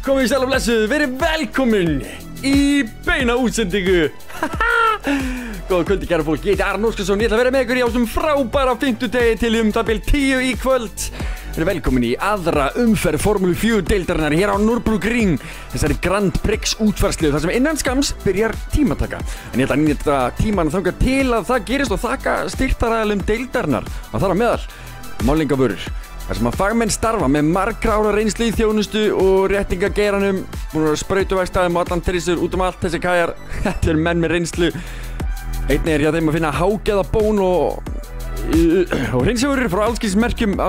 Komið sæl og blessuð, verið velkomin í beina útsendingu. Góða kvöldi kæra fólk, ég heiti Aron Óskarsson. Ég ætla að vera með ykkur í ásum frábæra fimmtudegi til það bil 10 í kvöld. Verið velkomin í aðra umferð Formúlu 4 deildarinnar hér á Nürburgring. Þessari Grand Prix útfærslu þar sem innan skams byrjar tímataka. En ég ætla að nýta tíman þangað til að það gerist og þakka styrktaraðilum deildarinnar. Og þar á meðal málningavörur. Þar sem að fagmenn starfa með margra ára reynslu í þjónustu og réttingageiranum, búin að sprautuvegstaðum og allan trissur út allt þessi kæjar. Þetta menn með reynslu. Einnig hjá þeim að finna hágeðabón og reynsjavörur frá allskilsmerkjum,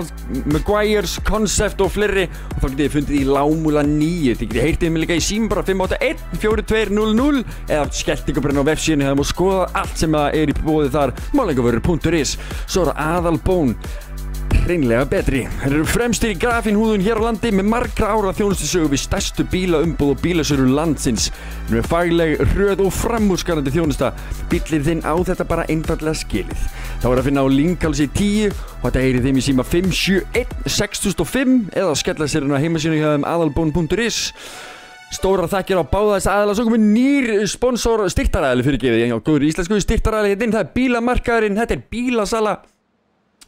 Maguire's, Concept og fleiri. Og þá getið þið fundið í Lámúla 9. Þið getið heyrtið mig líka í síma bara 581 4200 eða skellt ykkur bara á vefsíðunni og skoða allt sem er í boði þar, málningavörur.is. Svo er aðalbón. Hreinlega betri. Þeir eru fremstir í grafínhúðun hér á landi með margra ára þjónustusögu við stærstu bílaumbúð og bílasölu landsins. Þeir eru fagleg, hröð og framúrskarandi þjónusta. Bíllinn þinn á þetta bara einfaldlega skilið. Þá er að finna á Lynghalsi 10 og þetta heyrið þeim í síma 571 6005 eða skella sér inn á heimasíðunni hjá þeim aðalbón.is. Stórar þakkir á báða þess aðila. Svo komið nýr sponsor styrktaraðili fyrirgefið. Góður íslensku styrktaraðili hérna. Það er bílamarkaðurinn, þetta er bílasala.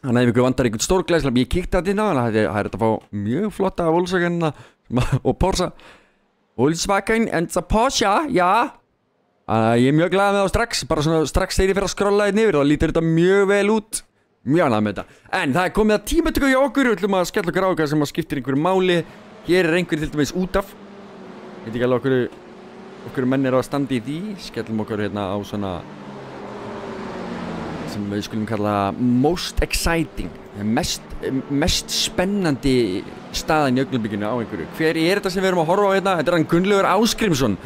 Þannig að ef ykkur vantar einhvern stór glæsla, ég kíkti þetta inn á hana, það er þetta að fá mjög flotta Volkswagen og Porsche. Volkswagen and the Porsche, já. Ég er mjög glað með það strax, bara svona strax þegar ég fer að skrolla þetta yfir, þá lítur þetta mjög vel út. Mjög ánægður með þetta. En það er komið að tímatöku hjá okkur, við ætlum að skella okkur á okkar sem að skiptir einhverju máli. Hér er einhverju til dæmis út af. Ég veit ekki alveg okkur menn að standa í því, skellum okkur hérna á svona sem við skulum kalla most exciting, mest spennandi staðan í augnablikinu á einhverju. Hver er þetta sem við erum að horfa á hérna? Þetta er hann Gunnlaugur Ásgrímsson,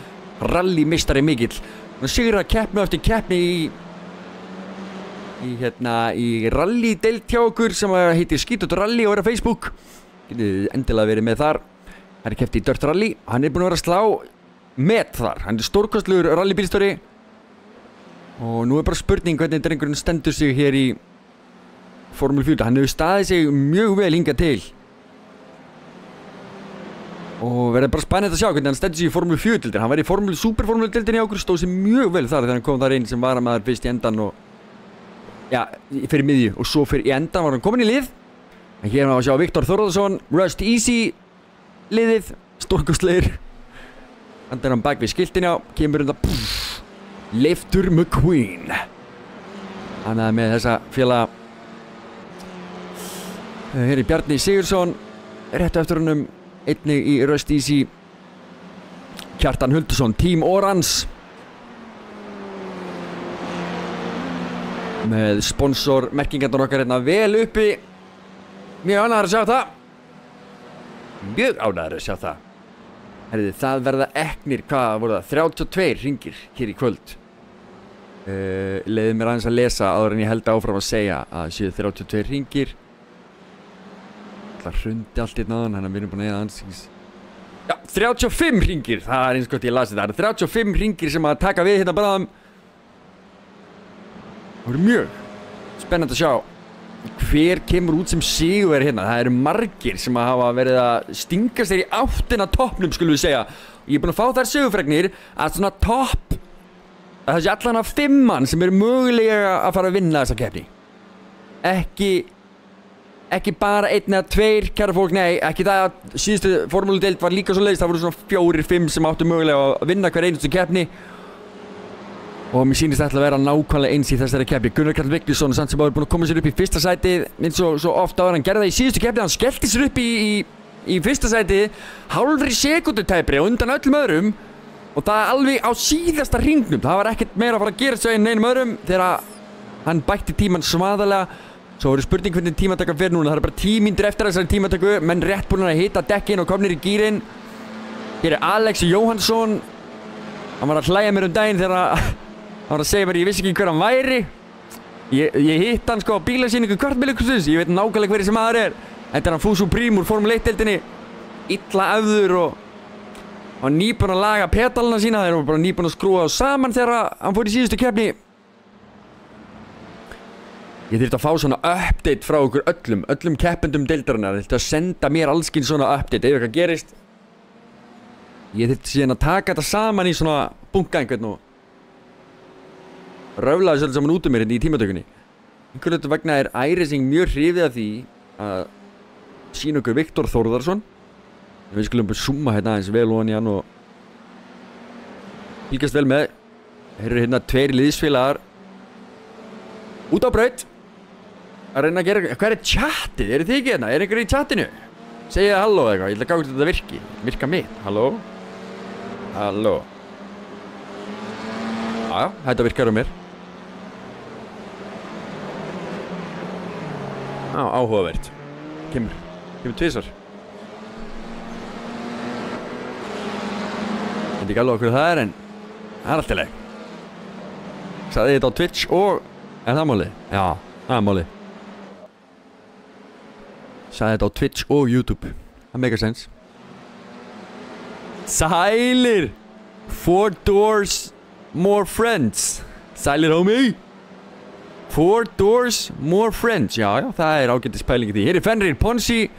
rallymeistari mikill. Hann sigur að keppni eftir keppni í rallydeild hjá okkur sem heitir Skítut Rally og er á Facebook. Getið endilega verið með þar. Það er keppt í Dirt Rally. Hann er búinn að vera að slá met þar. Hann er stórkostlegur rallybílstjóri. Og nú er bara spurning hvernig drengurinn stendur sig hér í Formúlu 4. Hann hefur staðið sig mjög vel hingað til. Og verður bara spennandi að sjá hvernig hann stendur sig í Formúlu 4-deildinni. Hann var í Superformúlu-deildinni á okkur, stóð sig mjög vel þar þegar hann kom þar inn sem varamaður fyrst í endan og já, fyrir miðju og svo fyrir í endan var hann komin í lið. En hér erum við að sjá Viktor Þórðarsson, Rust Easy liðið, stórkostlegir. Hann er hann bak við skiltin á, kemur undan Leiftur McQueen. Hann er með þessa félaga. Hér er Bjarni Sigursson rétt eftir honum, einnig í Rust Easy. Kjartan Huldursson, Team Orans með sponsormerkingarnar okkar hérna vel uppi. Mjög ánægður að sjá það. Mjög ánægður að sjá það. Herriði, það verða eknir, hvað voru það? 32 hringir hér í kvöld. Leiði mér aðeins að lesa áður en ég held áfram að segja að séu 32 hringir. Það hrundi allt í náðan, þannig að við erum búin að eða ansins. Já, 35 hringir, það er eins gott ég lasi það. Það eru 35 hringir sem að taka við hérna bráðum. Það voru mjög spennandi að sjá hver kemur út sem sigur hérna. Það eru margir sem að hafa verið að stinga sér í áttina toppnum, skulum við segja. Ég er búin að fá þær sigurfregnir að svona topp, að þessi allan af 5 mann sem eru mögulega að fara að vinna þessa keppni. Ekki bara 1 eða 2, kæra fólk, nei, ekki það að síðustu formúludeild var líka svo leiðist. Það voru svona 4-5 sem áttu mögulega að vinna hver einustu keppni. Og mér sýnist þetta að vera nákvæmlega eins í þessari keppni. Gunnar Karl Vignisson samt sem áður búinn að koma sér upp í fyrsta sætið eins og svo oft áður. Hann gerði það í síðustu keppni, hann skellti sér upp í fyrsta sætið hálfri sekúndutæpri og undan öllum öðrum og það alveg á síðasta hringnum. Það var ekkert meira að fara að gera svo einum öðrum þegar hann bætti tíman svaðalega. Svo voru spurning hvernig tímataka fer núna. Það er bara 10 mínútur eftir þessari tímatöku, menn rétt búin að hita dekkin og komnir í gírinn. Hér er Alex Jóhannsson. Hann var að hlæja mér daginn þegar hann var að segja mér, ég vissi ekki hver hann væri. Ég hitt hann sko á bílasýningu kvartbílakusins. Ég veit nákvæmlega hverju sem aðra er. Þetta er hann Fuso Prím úr Formule 1-deildinni. Illa öfður og nýbúinn að laga pedalina sína. Þeir voru bara nýbúinn að skrúa á saman þegar hann fór í síðustu keppni. Ég þurfti að fá svona update frá okkur öllum keppendum deildarinnar. Ég þurfti að senda mér allskinn svona update ef eitthvað gerist. Ég þurfti síðan að taka þetta saman í svona bunka einhvern og röfla þessu alls saman út mér hérna í tímatökunni. Einhvern veginn vegna iRacing mjög hrifið af því að sýna okkur Viktor Þórðarsson. Við skulum bara zooma hérna aðeins vel ofan í hann og fylgjast vel með. Þeir eru hérna 2 liðsfélagar út á braut að reyna að gera. Hvað chatið? Eru þið ekki hérna? Einhver í chatinu? Segja halló eða eitthvað. Ég ætla að gá hvort þetta virki. Virka mig. Halló? Halló? Já, þetta virkar mér. Áhugavert. Kemur tvisvar. Ég veit ekki alveg okkur það en það alltaf leið. Sagði þetta á Twitch og það málið? Já, það málið. Sagði þetta á Twitch og YouTube. Það make sense. Sælir! 4 doors, more friends. Sælir homie! 4 doors, more friends. Já, það ágætis pæling í því. Hér Fenrir Ponsi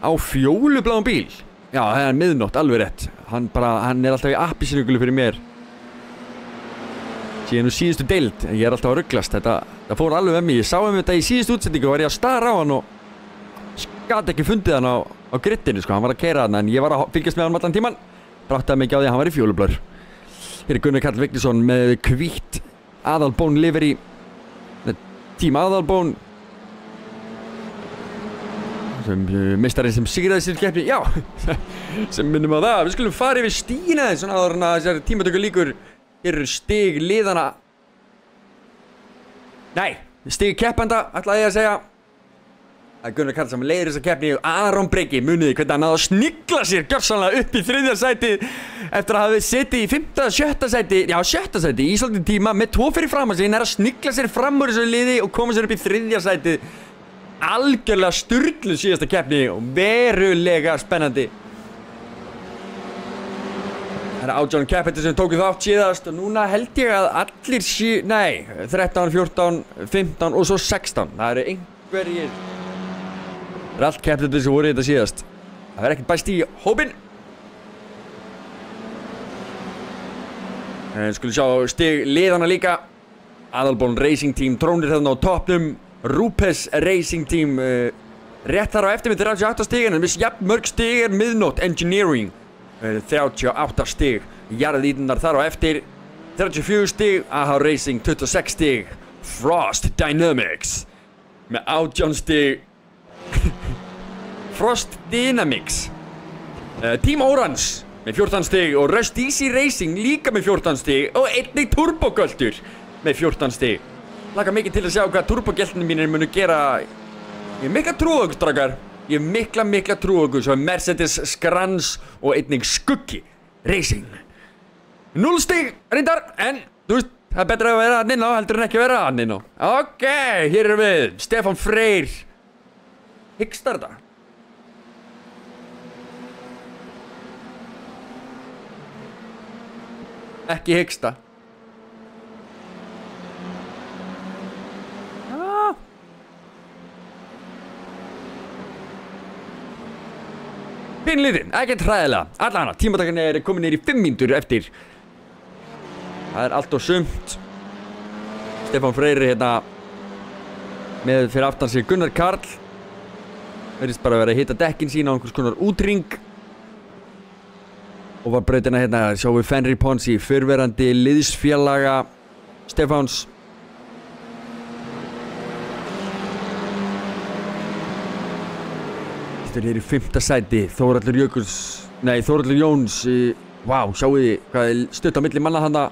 á fjólubláum bíl. Já, það miðnótt, alveg rétt. Hann alltaf í appisínugulu fyrir mér. Síðan síðustu deild. Ég alltaf að rugglast. Það fór alveg með mig. Ég sá þetta í síðustu útsendingu og var ég að stara á hann og gat ekki fundið hann á grittinu, sko. Hann var að keyra hann en ég var að fylgjast með hann allan tíman. Bráttaði mig ekki á því að hann var í fjólublár. Hér Gunnar Karl Vignisson með hvítt Aðalbón livery. Tím Aðalbón. Meistarinn sem sigraði sér keppni. Já, sem minnum á það. Við skulum fara yfir stígina þess svona áður en að þessari tímatöku líkur. Hér eru stig liðana. Nei, stig keppanda, ætlaði ég að segja. Það Gunnar Karl sem leiðir þessa keppni og Aron Breki, muniði hvernig hann náði að snigla sér gjörsamlega upp í 3. sæti eftir að hafa setið í 5., 7. sæti, já 7. sæti í svolítinn tíma með 2 fyrir fram að sig. Hann að snigla sér fram úr þessu liði og koma sér upp í 3. sæti. Algjörlega sturgluð síðasta keppni og verulega spennandi. Það 18 keppendur sem tóku þátt síðast og núna held ég að allir 13, 14, 15 og svo 16. Það eru einhverjir. Það allt keppendur sem voru í þetta síðast. Það ekkert bæst í hópinn. Skulum sjá stig liðana líka. Aðalbón Racing Team trónir þarna á toppnum. Rúpes Racing Team rétt þar á eftir með 38 stig en með jafn mörg stig miðnótt Engineering 38 stig. Jarðíðunar þar á eftir 34 stig. AH Racing 26 stig. Frost Dynamics með 18 stig. Frost Dynamics. Team Orange með 14 stig og Rust Easy Racing líka með 14 stig og einnig Turbogöldur með 14 stig. Laka mikið til að sjá hvað turbogöltinu mínir munu gera. Ég mikla trú á okkur, strákar. Ég mikla trú á okkur. Svo Mercedes Skrans og einnig Skuggi Racing. 0 stig reyndar, en þú veist, það betra að vera hann inn á heldur en ekki vera hann inn á. Ok, hér erum við. Stefán Freyr. Hyggstar þetta? Ekki hyggsta. Pínlítið, ekkert hræðilega. Allana, tímatakan komin nýr í 5 mínútur eftir. Það allt og sumt. Stefán Freyri hérna með fyrir aftan sig Gunnar Karl. Verðist bara að vera að hita dekkin sína á einhvers konar útring. Og var brautina hérna, sjáum við Fenrir Ponsi, fyrrverandi liðsfélaga Stefáns. Þetta er í 5. sæti, Þórhallur Jóns, vá, sjáu þið hvað er stutt á milli manna hana.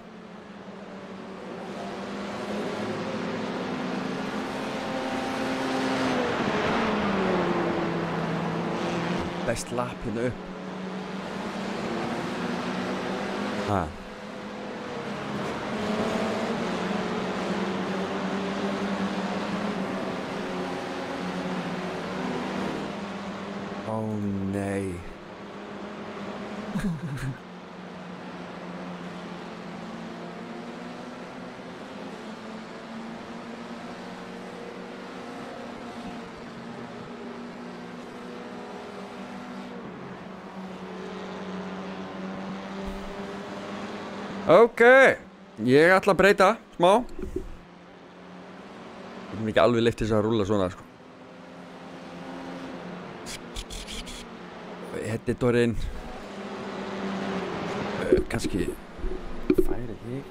Best lap hérna upp. Ó nei. Ok, ég ætla að breyta smá. Ég er ekki alveg leitt þess að rúlla svona, sko. Editorinn. Kannski færi ég.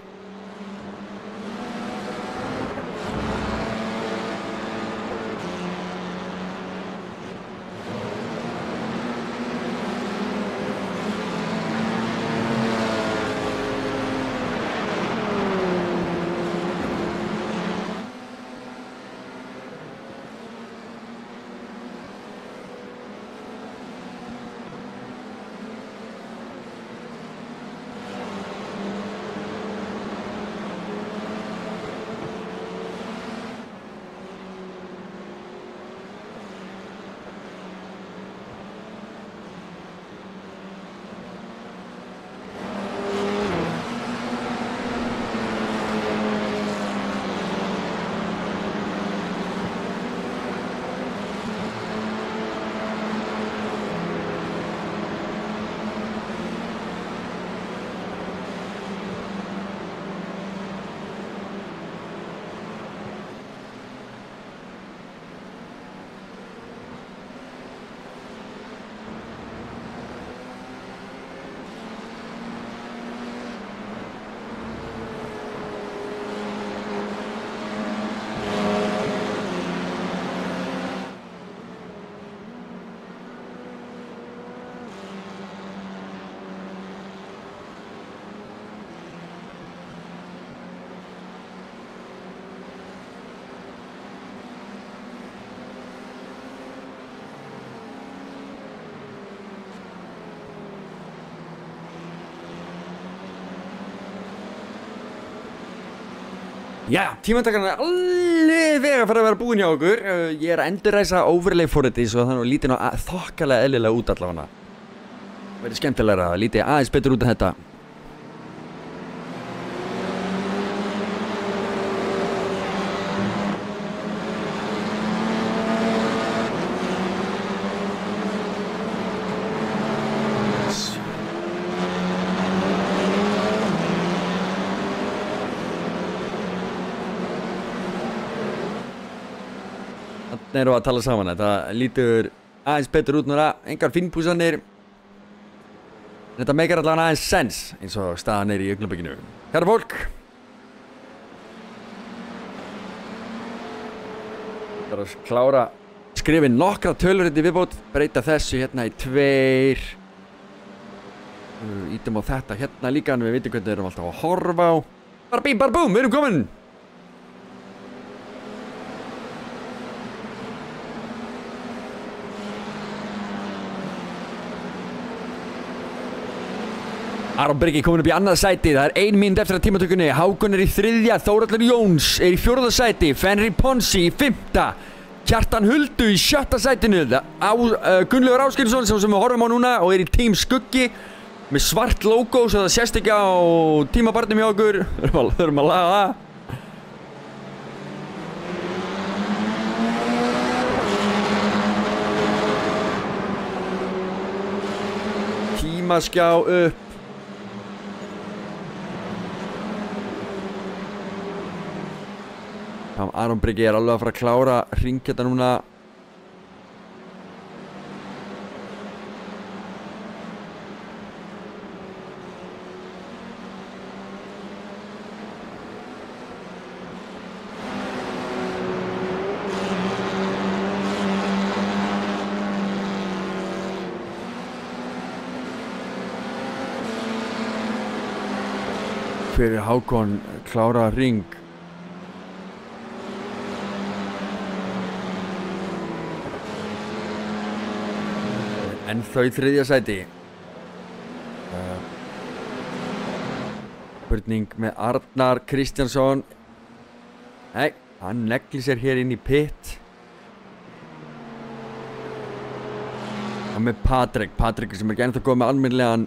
Já, tímantakarinn er alveg að fara að vera búinn hjá okkur. Ég er að endurræsa overlay forritið svo þannig að líti nú þokkalega eðlilega út allavega. Það verður skemmtilegra að líti aðeins betur út en þetta. Þannig erum við að tala saman, þetta lítur aðeins betur út núna, engar fínpúsanir. Þetta meikar allavega aðeins sens, eins og staðan í augnablikkinu. Herra fólk. Það er að klára skrifa nokkra töluriti viðbót, breyta þessu hérna í 2. Ítum á þetta hérna líka, en við veitum hvernig við erum alltaf að horfa á. Bara bím, bara búm, við erum komin! Aron Breki komin upp í annað sæti, það er 1 mínúta eftir að tímatökunni. Hákon er í 3., Þórhallur Jóns er í 4. sæti, Fenrir Ponsi í 5., Kjartan Huldu í 7. sætinu, Gunnlaugur Ásgeirsson sem við horfum á núna og er í Team Skuggi með svart logo svo það sést ekki á tímabarnum hjá okkur. Þurfum að laga það. Tímaskjá upp. Aron Breki er alveg að fara að klára hring þetta núna. Fyrir Hákon klára hring. En þau í 3. sæti. Spurning með Arnar Kristjánsson. Nei, hann neglir sér hér inn í pit. Og með Patrik sem er ekki ennþá góð með almennilegan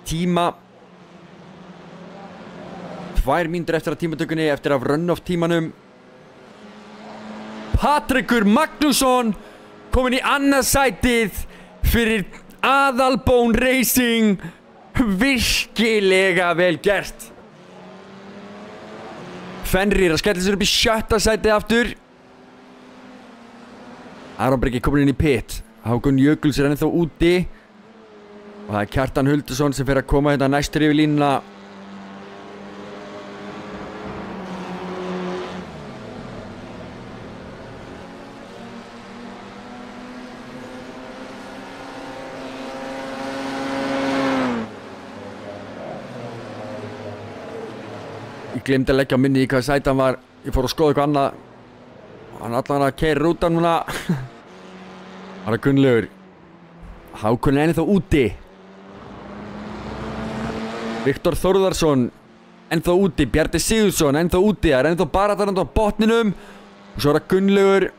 tíma. 2 mínútur eftir að tímatökunni, eftir af run-off tímanum. Patrikur Magnússon komin í annað sætið fyrir Aðalbón Racing. Virkilega vel gert. Fenrir að skella sér upp í 7. sætið aftur. Aron Breki komin inn í pit. Hákon Jökuls ennþá úti. Og það Kjartan Hulduson sem fer að koma hérna næstur yfir línuna. Ég glemdi að leggja á minni í hvað sæti hann var. Ég fór að skoða eitthvað annað. Hann allan að keyra út af núna. Það er Gunnlaugur. Hákon ennþá úti. Viktor Þórðarsson ennþá úti. Bjarni Sigurðsson ennþá úti. Það er ennþá bara þarna á botninum. Og svo er það Gunnlaugur.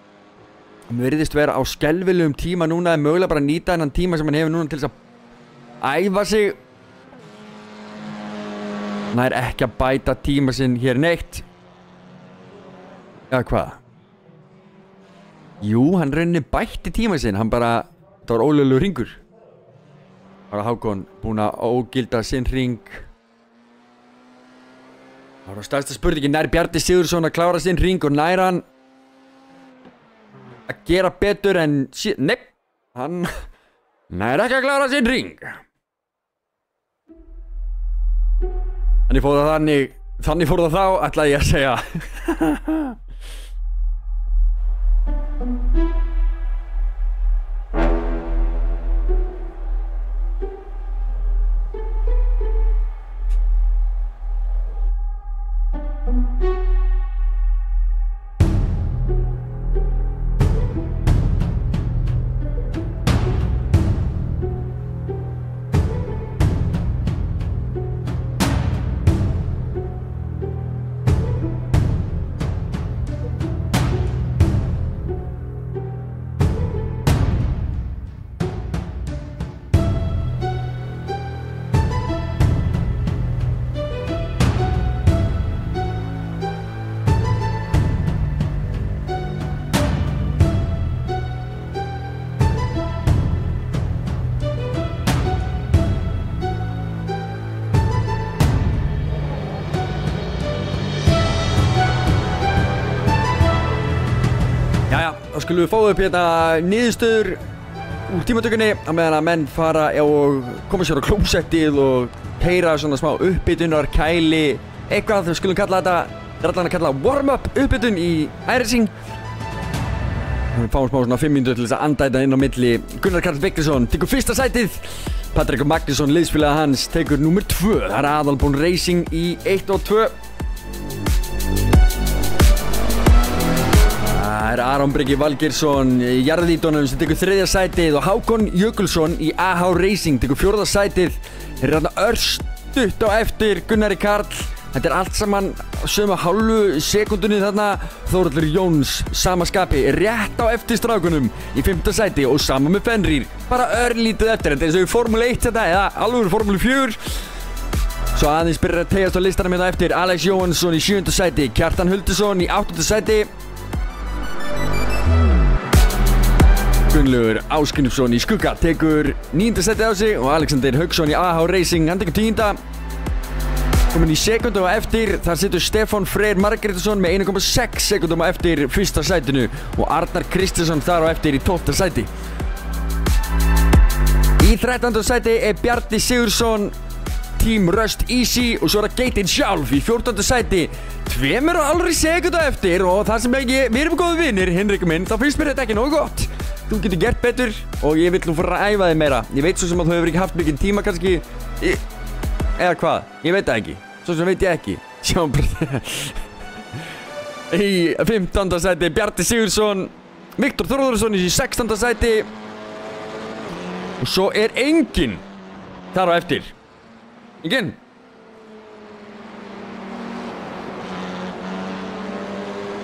Hann virðist vera á skelfilegum tíma núna. Það er mögulega bara að nýta þennan tíma sem hann hefur núna til þess að æfa sig. Hann er ekki að bæta tíma sinn hér neitt. Eða hvað? Jú, hann rauninni bætti tíma sinn. Hann bara, það var ólöglegur hringur. Bara Hákon búinn að ógilda sinn hring. Það var stærsta spurningin, nær Bjarni Sigurðsson að klára sinn hring og nær hann að gera betur en nei, hann nær ekki að klára sinn hring. Þannig fór það þannig fór það þá, ætlaði ég að segja. Þá skulum við fá upp hérna niðurstöður úr tímatökunni á meðan að menn fara og koma sér á klósettið og heyra svona smá uppbytunar, kæli, eitthvað. Við skulum kalla þetta, er allan að kalla warm-up uppbytun í iRacing. Við fáum smá svona 5 mínútur til þess að andæta inn á milli. Gunnar Karl Vignisson tekur 1. sætið. Patrik Magnusson, liðsfélagi hans, tekur númer 2. Það er Adalbón Racing í 1 og 2. Það er Aron Breki Valgeirsson í Jarðítunum sem tekur 3. sætið og Hákon Jökulsson í AH Racing tekur 4. sætið. Þeir eru þarna örstutt á eftir Gunnari Karl. Þetta er allt saman sömu hálfu sekundunni þarna. Þórhallur Jóns, sama skapi, rétt á eftir strákunum í 5. sæti og sama með Fenrir. Bara örlítið eftir, þetta er eins og í Formule 1 þetta, eða alveg Formule 4. Svo aðeins byrjar að tegjast á listanum hérna eftir. Alex Jóhansson í 7. sæti, Kjartan Hulduson í 8. sæti. Gunnlaugur Ásgrímsson í skugga tekur 9. sætið á sig og Alexander Hauksson í AH Racing, hann tekur 10. Komin í sekundu á eftir, þar situr Stefán Freyr Margrétarsson með 1,6 sekundum á eftir 1. sætinu og Arnar Kristinsson þar á eftir í 12. sæti. Í 13. sæti er Bjarni Sigurðsson, Team Rust Easy og svo er það Geitin sjálf í 14. sæti. 2,5 sekundu á eftir og það sem ekki, við erum góðu vinir, Hinrik minn, þá finnst mér þetta ekki nógu gott. Þú getur gert betur og ég vil nú fara að æfa þig meira. Ég veit svo sem að þú hefur ekki haft mikið tíma kannski. Eða hvað? Ég veit það ekki. Svo sem veit ég ekki. Sjáum bara. Í 15. sæti Bjarni Sigurðsson. Viktor Þórðarsson í 16. sæti. Og svo er enginn þar á eftir. Enginn.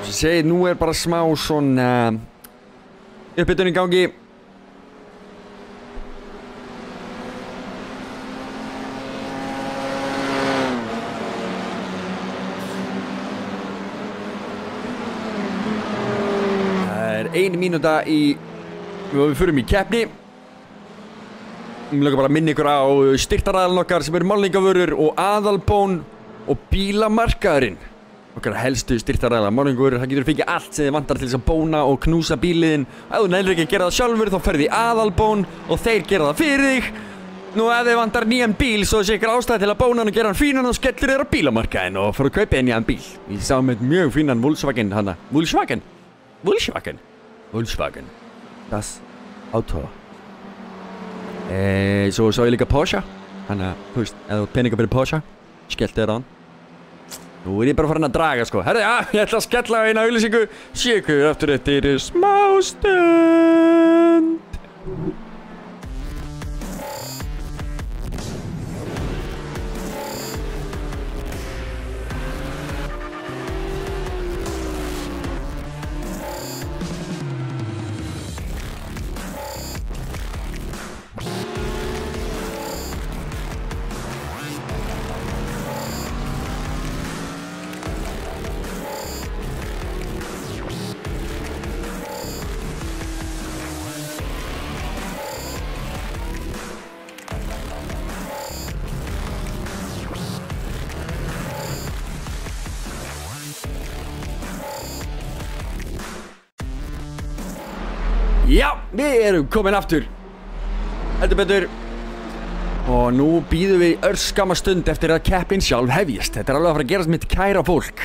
Svo segir, nú er bara smá svona uppbytun í gangi. Það er 1 mínúta í við förum í keppni. Ég vil bara minna ykkur á styrktaraðalinn okkar sem eru málningavörur og Adalbón og bílamarkaðurinn. okkar helstu styrktaraðila. Morgungur, það getur fengið allt sem þið vantar til þess að bóna og knúsa bíliðin. Ef þú nennir ekki að gera það sjálfur, þá ferði í aðalbón og þeir gera það fyrir þig. Nú ef þið vantar nýjan bíl, svo sé ykkur ástæði til að bóna hann og gera hann fínan og skellir þér á bílamarkaðin og fara að kaupa einn nýjan bíl. Ég sá með mjög fínan Volkswagen hana. Volkswagen. Das Auto. Svo sá ég líka Porsche. Þannig að, þú veist, ef þú peningar fyrir Porsche, skellti þér á hann. Nú ég bara farin að draga, sko. Herði, ég ætla að skella á eina auglýsingu. Sé ykkur eftir þetta smá stund. Já, við erum komin aftur. Heldur betur. Og nú bíðum við örskamma stund eftir að keppnin sjálf hefjist. Þetta alveg að fara að gerast mitt kæra fólk.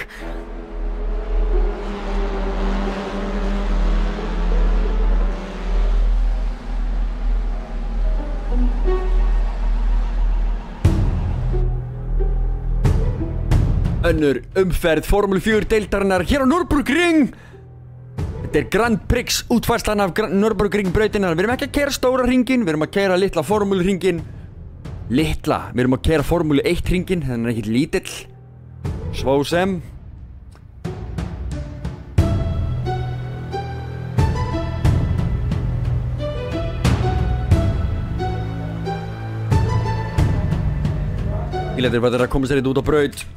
Önnur umferð Formúlu 4 deildarinnar hér á Nürburgring. Þetta Grand Prix útfærslan af Nürburgring brautina. Við erum ekki að keyra stóra hringin, við erum að keyra litla formúlu hringin. Við erum að keyra formúlu 1 hringin, þannig er ekkert lítill. Svo sem. Ég letur bara að koma sér út á braut.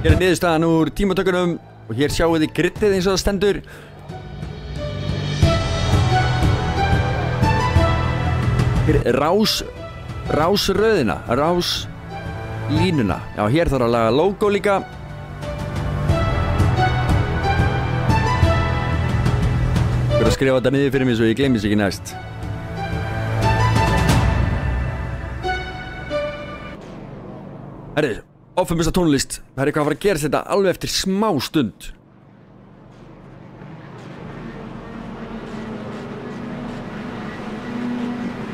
Hér er niðurstaðan úr tímatökunum og hér sjáum við grittið eins og það stendur. Hér er rásröðina, ráslínuna. Já, hér þarf að laga logo líka. Ég verð að skrifa þetta niður fyrir mig svo ég gleymi þess ekki næst. Herri. Áfum þessa tónlist. Það er eitthvað að fara að gera þetta alveg eftir smá stund.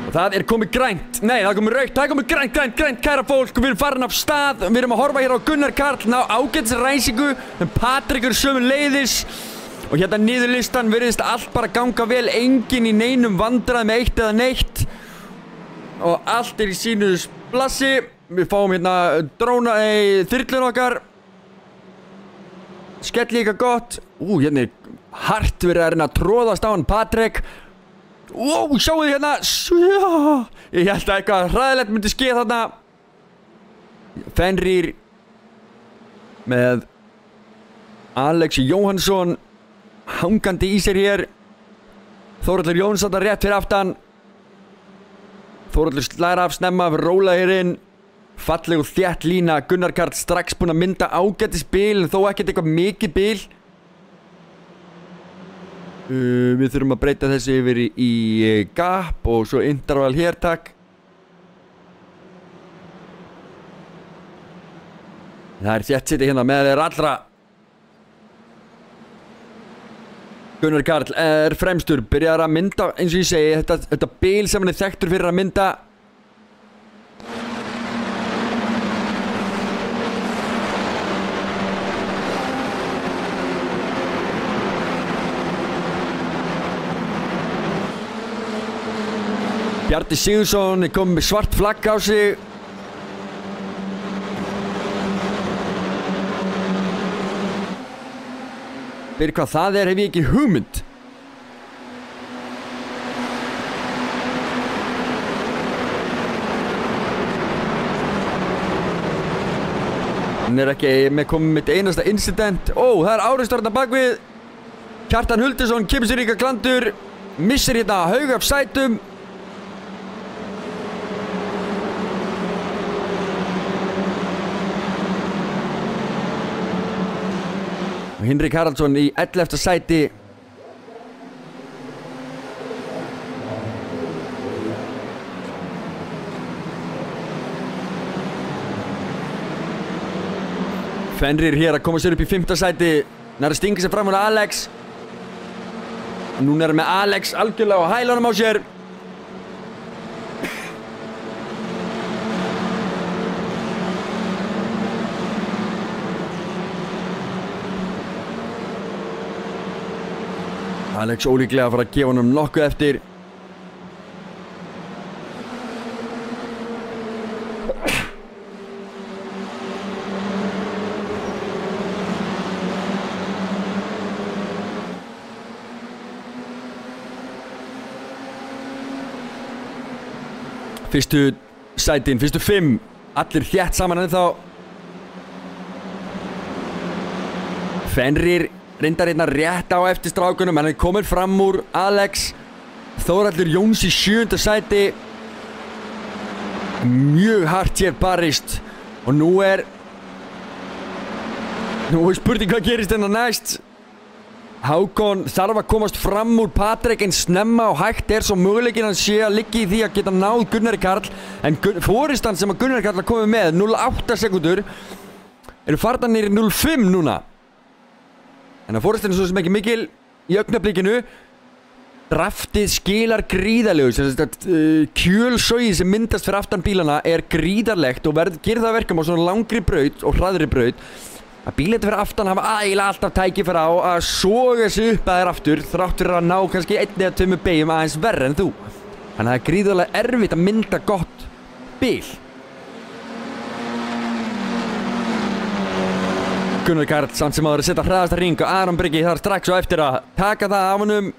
Og það er komið grænt. Nei, það er komið raukt. Það er komið grænt, kæra fólk. Við erum farin af stað. Við erum að horfa hér á Gunnar Karl ná ágætisræsingu. Patrikur sömuleiðis. Og hérna niður listan virðist allt bara ganga vel. Enginn í neinum vandræði með eitt eða neitt. Og allt er í sínu splassi. Við fáum hérna þyrlun okkar. Skell líka gott. Hérna er hart verið að reyna að tróðast á hann Patrik. Sjáu þið hérna. Ég held að eitthvað hræðilegt myndi skeið þarna. Fenrir með Alex Jóhannsson hangandi í sér hér. Þórhallur Jónsson rétt fyrir aftan. Þórhallur slæra af snemma, róla hér inn. Falleg og þétt lína. Gunnar Karl strax búinn að mynda ágætis bil, en þó ekkert eitthvað mikið bil. Við þurfum að breyta þessi yfir í gap og svo interval hér, takk. Það er þétt sitt hérna með þeir allra. Gunnar Karl er fremstur, byrjar að mynda, eins og ég segi, þetta bil sem hann er þekktur fyrir að mynda. Bjarni Sigurðsson er komið með svart flagg á sig. Fyrir hvað það er hef ég ekki hugmynd. Hann er ekki með komið með einasta incident. Það er árekstur þarna bakvið. Kjartan Huldursson kemur sér líka glandur. Missir hérna haug af sætum. Hinrik Haraldsson í 11. sæti. Fenrir hér að koma sér upp í 5. sæti. Nær að stinga sér fram úr Alex. Núna með Alex algjörlega á hælunum á sér. Alex ólíklega að fara að gefa honum nokkuð eftir. Fyrstu sætin, fyrstu 5. Allir þétt saman ennþá. Fenrir reyndar hérna rétt á eftir strákunum, hann er komin fram úr Alex. Þórhallur Jóns í 7. sæti. Mjög hart hér barist. Og nú er spurning hvað gerist hérna næst. Hákon þarf að komast fram úr Patrik en snemma og hægt er svo möguleikinn hann sé að liggja í því að geta náð Gunnari Karl. En foristan sem að Gunnari Karl að koma með 0,8 sekúndur eru farnar niður í 0,5 núna. En að foristan er svo sem ekki mikil í augnablikinu. Draftið skilar gríðarlegu. Kjölsogið sem myndast fyrir aftan bílana er gríðarlegt og gerir það verkum á svona langri braut og hraðri braut að bílinn fyrir aftan hafa ægilega alltaf tækifæri á að soga sig upp að þér aftur þrátt fyrir að ná kannski 1 eða 2 beygjum aðeins verri en þú. Þannig að það er gríðarlega erfitt að mynda gott bíl. Gunnar Karl samt sem áður að setja hraðasta hring og Aron Breki þarf strax á eftir að taka það af honum.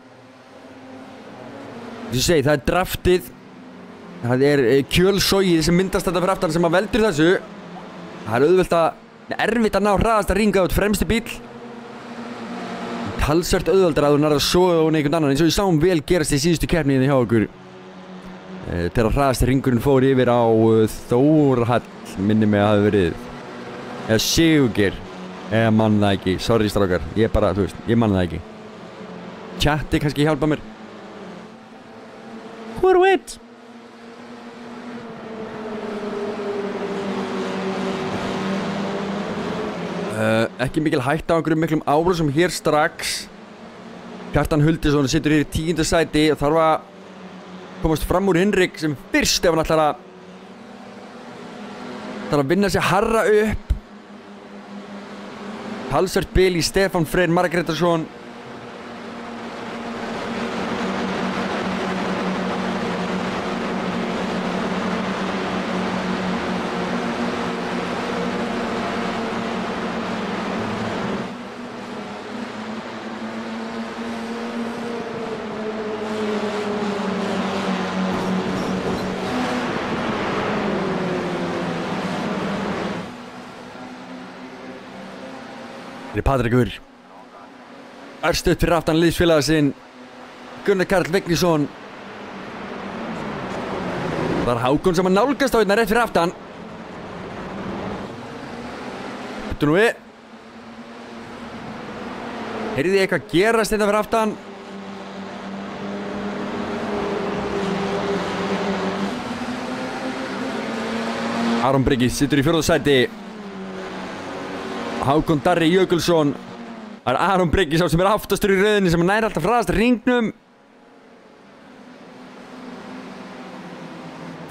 Þess að segi, það er draftið. Það er kjölsogið sem myndast þetta fyrir aftan sem að veldur þessu. Það er auðvelt að erfitt að ná hraðast að ringa út fremsti bíl. Talsvert auðveldar að þú nærðu að soga hún einhvern annan eins og ég sáum vel gerast í síðustu keppninni hjá okkur. Þegar hraðast ringurinn fór yfir á Þórhall minni mig að hafa verið. Eða Sigurgeir. Ég mann það ekki. Sorry strákar. Ég bara, þú veist, ég mann það ekki. Chatti kannski hjálpa mér. Who are we? Ekki mikil hætta á einhverjum miklum árásum hér strax. Kjartan Huldisson situr hér í 10. sæti og þarf að komast fram úr Hinrik sem fyrst ef hann ætlar að vinna sig harra upp. Talsvert bil í Stefán Freyr Margrétarsson. Patrikur örstuðt fyrir aftan liðsfélaga sinn Gunnar Karl Vignisson. Það er Hákon sem að nálgast á hérna rétt fyrir aftan. Þetta nú við. Heyrið þið eitthvað gerast hérna fyrir aftan? Aron Breki situr í 4. sæti. Hákon Darri Jökulsson. Það er Aron Breki sá sem er aftastur í röðinni sem næri alltaf hraðast hringnum.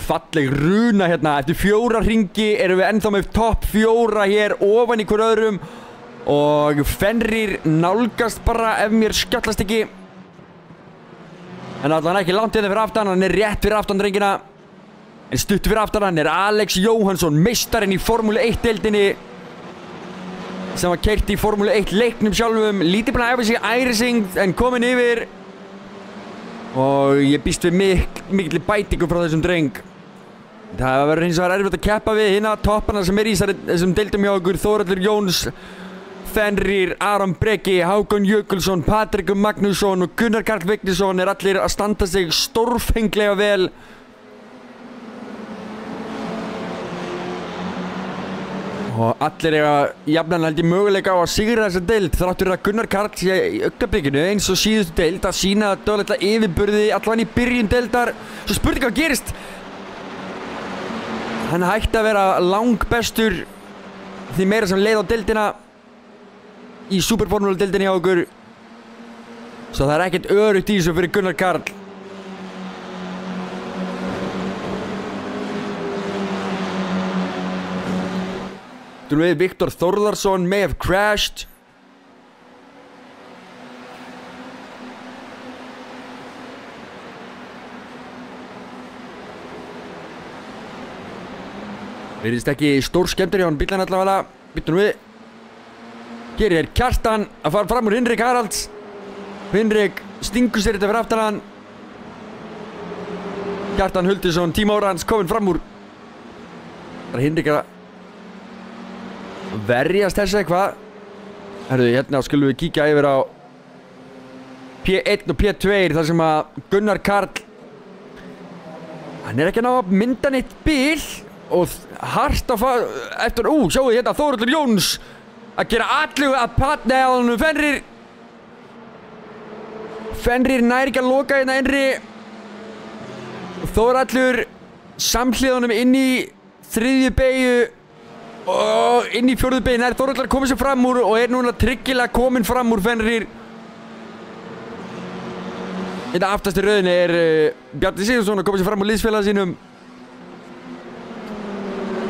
Falleg runa hérna. Eftir 4 hringi erum við ennþá með topp 4 hér ofan í hver öðrum. Og Fenrir nálgast bara ef mér skjallast ekki. En allan ekki langt hérna fyrir aftan. Hann er rétt fyrir aftan drengina. En stutt fyrir aftan hann er Alex Jóhannsson, meistarinn í Formúlu 1 deildinni. Sem var keyrt í Formúlu 1 leiknum sjálfum. Lítið búinn að æfa sig í iRacing en komin yfir. Og ég býst við mikilli bætingu frá þessum dreng. Það verður hins vegar erfitt að keppa við hina toppana sem er í þessum deildum hjá okkur. Þórhallur Jóns, Fenrir, Aron Breki, Hákon Jökulsson, Patrik Magnússon og Gunnar Karl Vignisson er allir að standa sig stórfenglega vel. Og allir jafnan held ég möguleika á að sigra þessa deild þráttur að Gunnar Karl sé í augnablikinu eins og síðustu deild að sína dálítið yfirburði allan í byrjun deildar. Svo spurning hvað gerist. Hann hætti að vera langbestur því meira sem leið á deildina í Superformúlu deildinni hjá okkur. Svo það ekkert öruggt í þessu fyrir Gunnar Karl. Við Viktor Þórðarsson may have crashed. Virðist ekki stór skemmtur hjá hann bílan allavega. Byttum við. Hér Kjartan að fara fram úr Hinrik Haralds. Hinrik stingur sér þetta fyrir aftan hann. Kjartan Huldisson, tímaórans, kominn fram úr. Það Hinrik að verjast þessu eitthvað. Herðu, hérna skulum við kíkja yfir á P1 og P2 þar sem að Gunnar Karl hann ekki að ná að mynda neitt bíl og hart að eftir, sjáu hérna Þórhallur Jóns að gera allu að patnaðanum Fenrir nær ekki að loka hérna innri. Þórhallur samhliðunum inn í þriðju beygju og inn í fjórðu beygju. Nær Þórhallur komið sér fram úr og núna tryggilega kominn fram úr Fenrir. Þetta aftast í rauðinni Bjarni Sigurðsson að komið sér fram úr liðsfélaga sínum.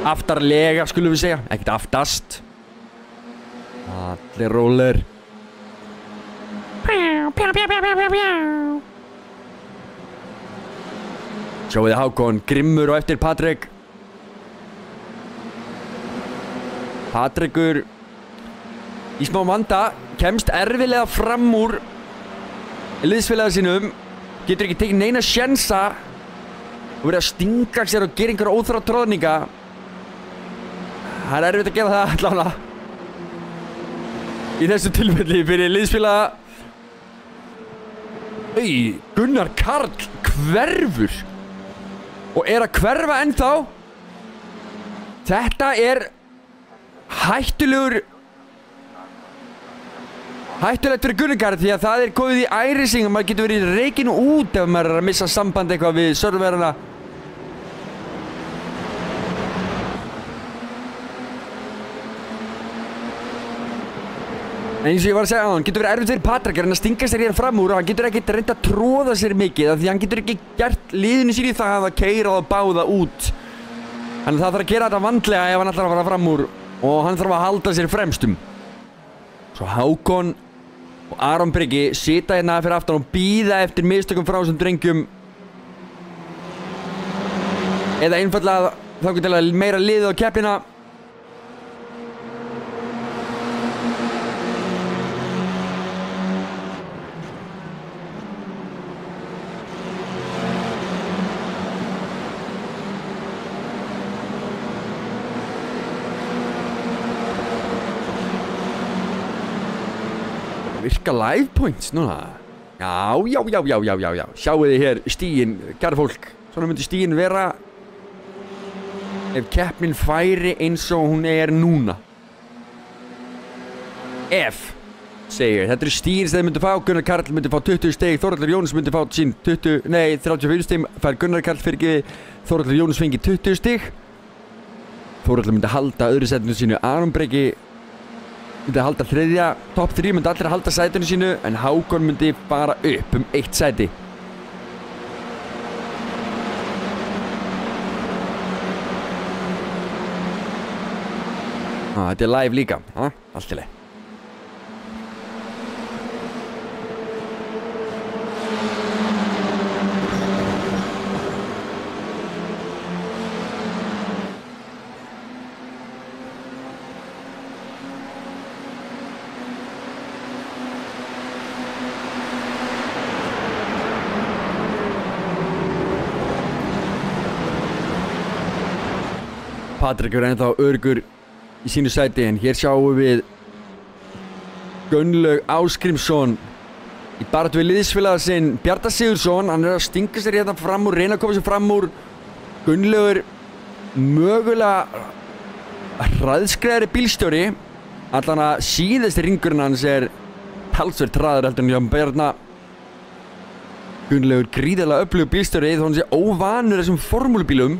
Aftarlega skulum við segja, ekkert aftast. Allir róler. Sjáu þið Hákon grimmur og eftir Patrik. Patrikur í smá vanda, kemst erfilega fram úr liðsfélaga sínum, getur ekki tekið neina sjensa og verið að stinga sér og gera einhverja óþarfa tróðninga. Það erfitt að gera það allavega í þessu tilfelli fyrir liðsfélaga. Gunnar Karl hverfur og að hverfa ennþá. Þetta hættulegt fyrir Gunnar Karl því að það komið í ærising og maður getur verið reikinn út ef maður að missa samband eitthvað við serverana. En eins og ég var að segja á hann, getur verið erfitt fyrir Patrik að stinga sér hér fram úr og hann getur ekki reynda að tróða sér mikið af því hann getur ekki gert liðinu sín í það að keyra og báða út. Þannig það þarf að gera þetta vandlega ef hann ætlar að fara fram úr og hann þarf að halda sér fremstum. Svo Hákon og Aron Breki sita hérna fyrir aftan og bíða eftir mistökum frá þessum drengjum. Eða einfaldlega þá getur meira liðið á keppnina. Virka live points núna. Já. Sjáu þið hér stíginn, kæra fólk. Svona myndi stíginn vera ef keppnin færi eins og hún núna. Ef, segir, þetta stíginn sem þið myndi fá. Gunnar Karl myndi fá 20 stig, Þórhallur Jóns myndi fá sín 34 stig, fær Gunnar Karl fyrir Þórhallur Jóns fengi 20 stig. Þórhallur myndi halda öðru sætinu sínu, Aron Breki myndi halda þriðja, topp 3 myndi allir halda sætinu sínu en Hákon myndi fara upp 1 sæti. Þetta live líka, allt í lagi. Patrik ennþá örgur í sínu sæti en hér sjáum við Gunnlaug Ásgrímsson í baráttu við liðsfélaga sinn Bjarta Sigurðsson. Hann að stinga sér hérna fram úr, reyna að koma sér fram úr. Gunnlaugur mögulega hraðskreiðari bílstjóri. Allan að síðasti ringurinn hans talsvert hraðar heldur en hjá Bjarna. Gunnlaugur gríðarlega öflugur bílstjóri þó hann sé óvanur þessum formúlubílum.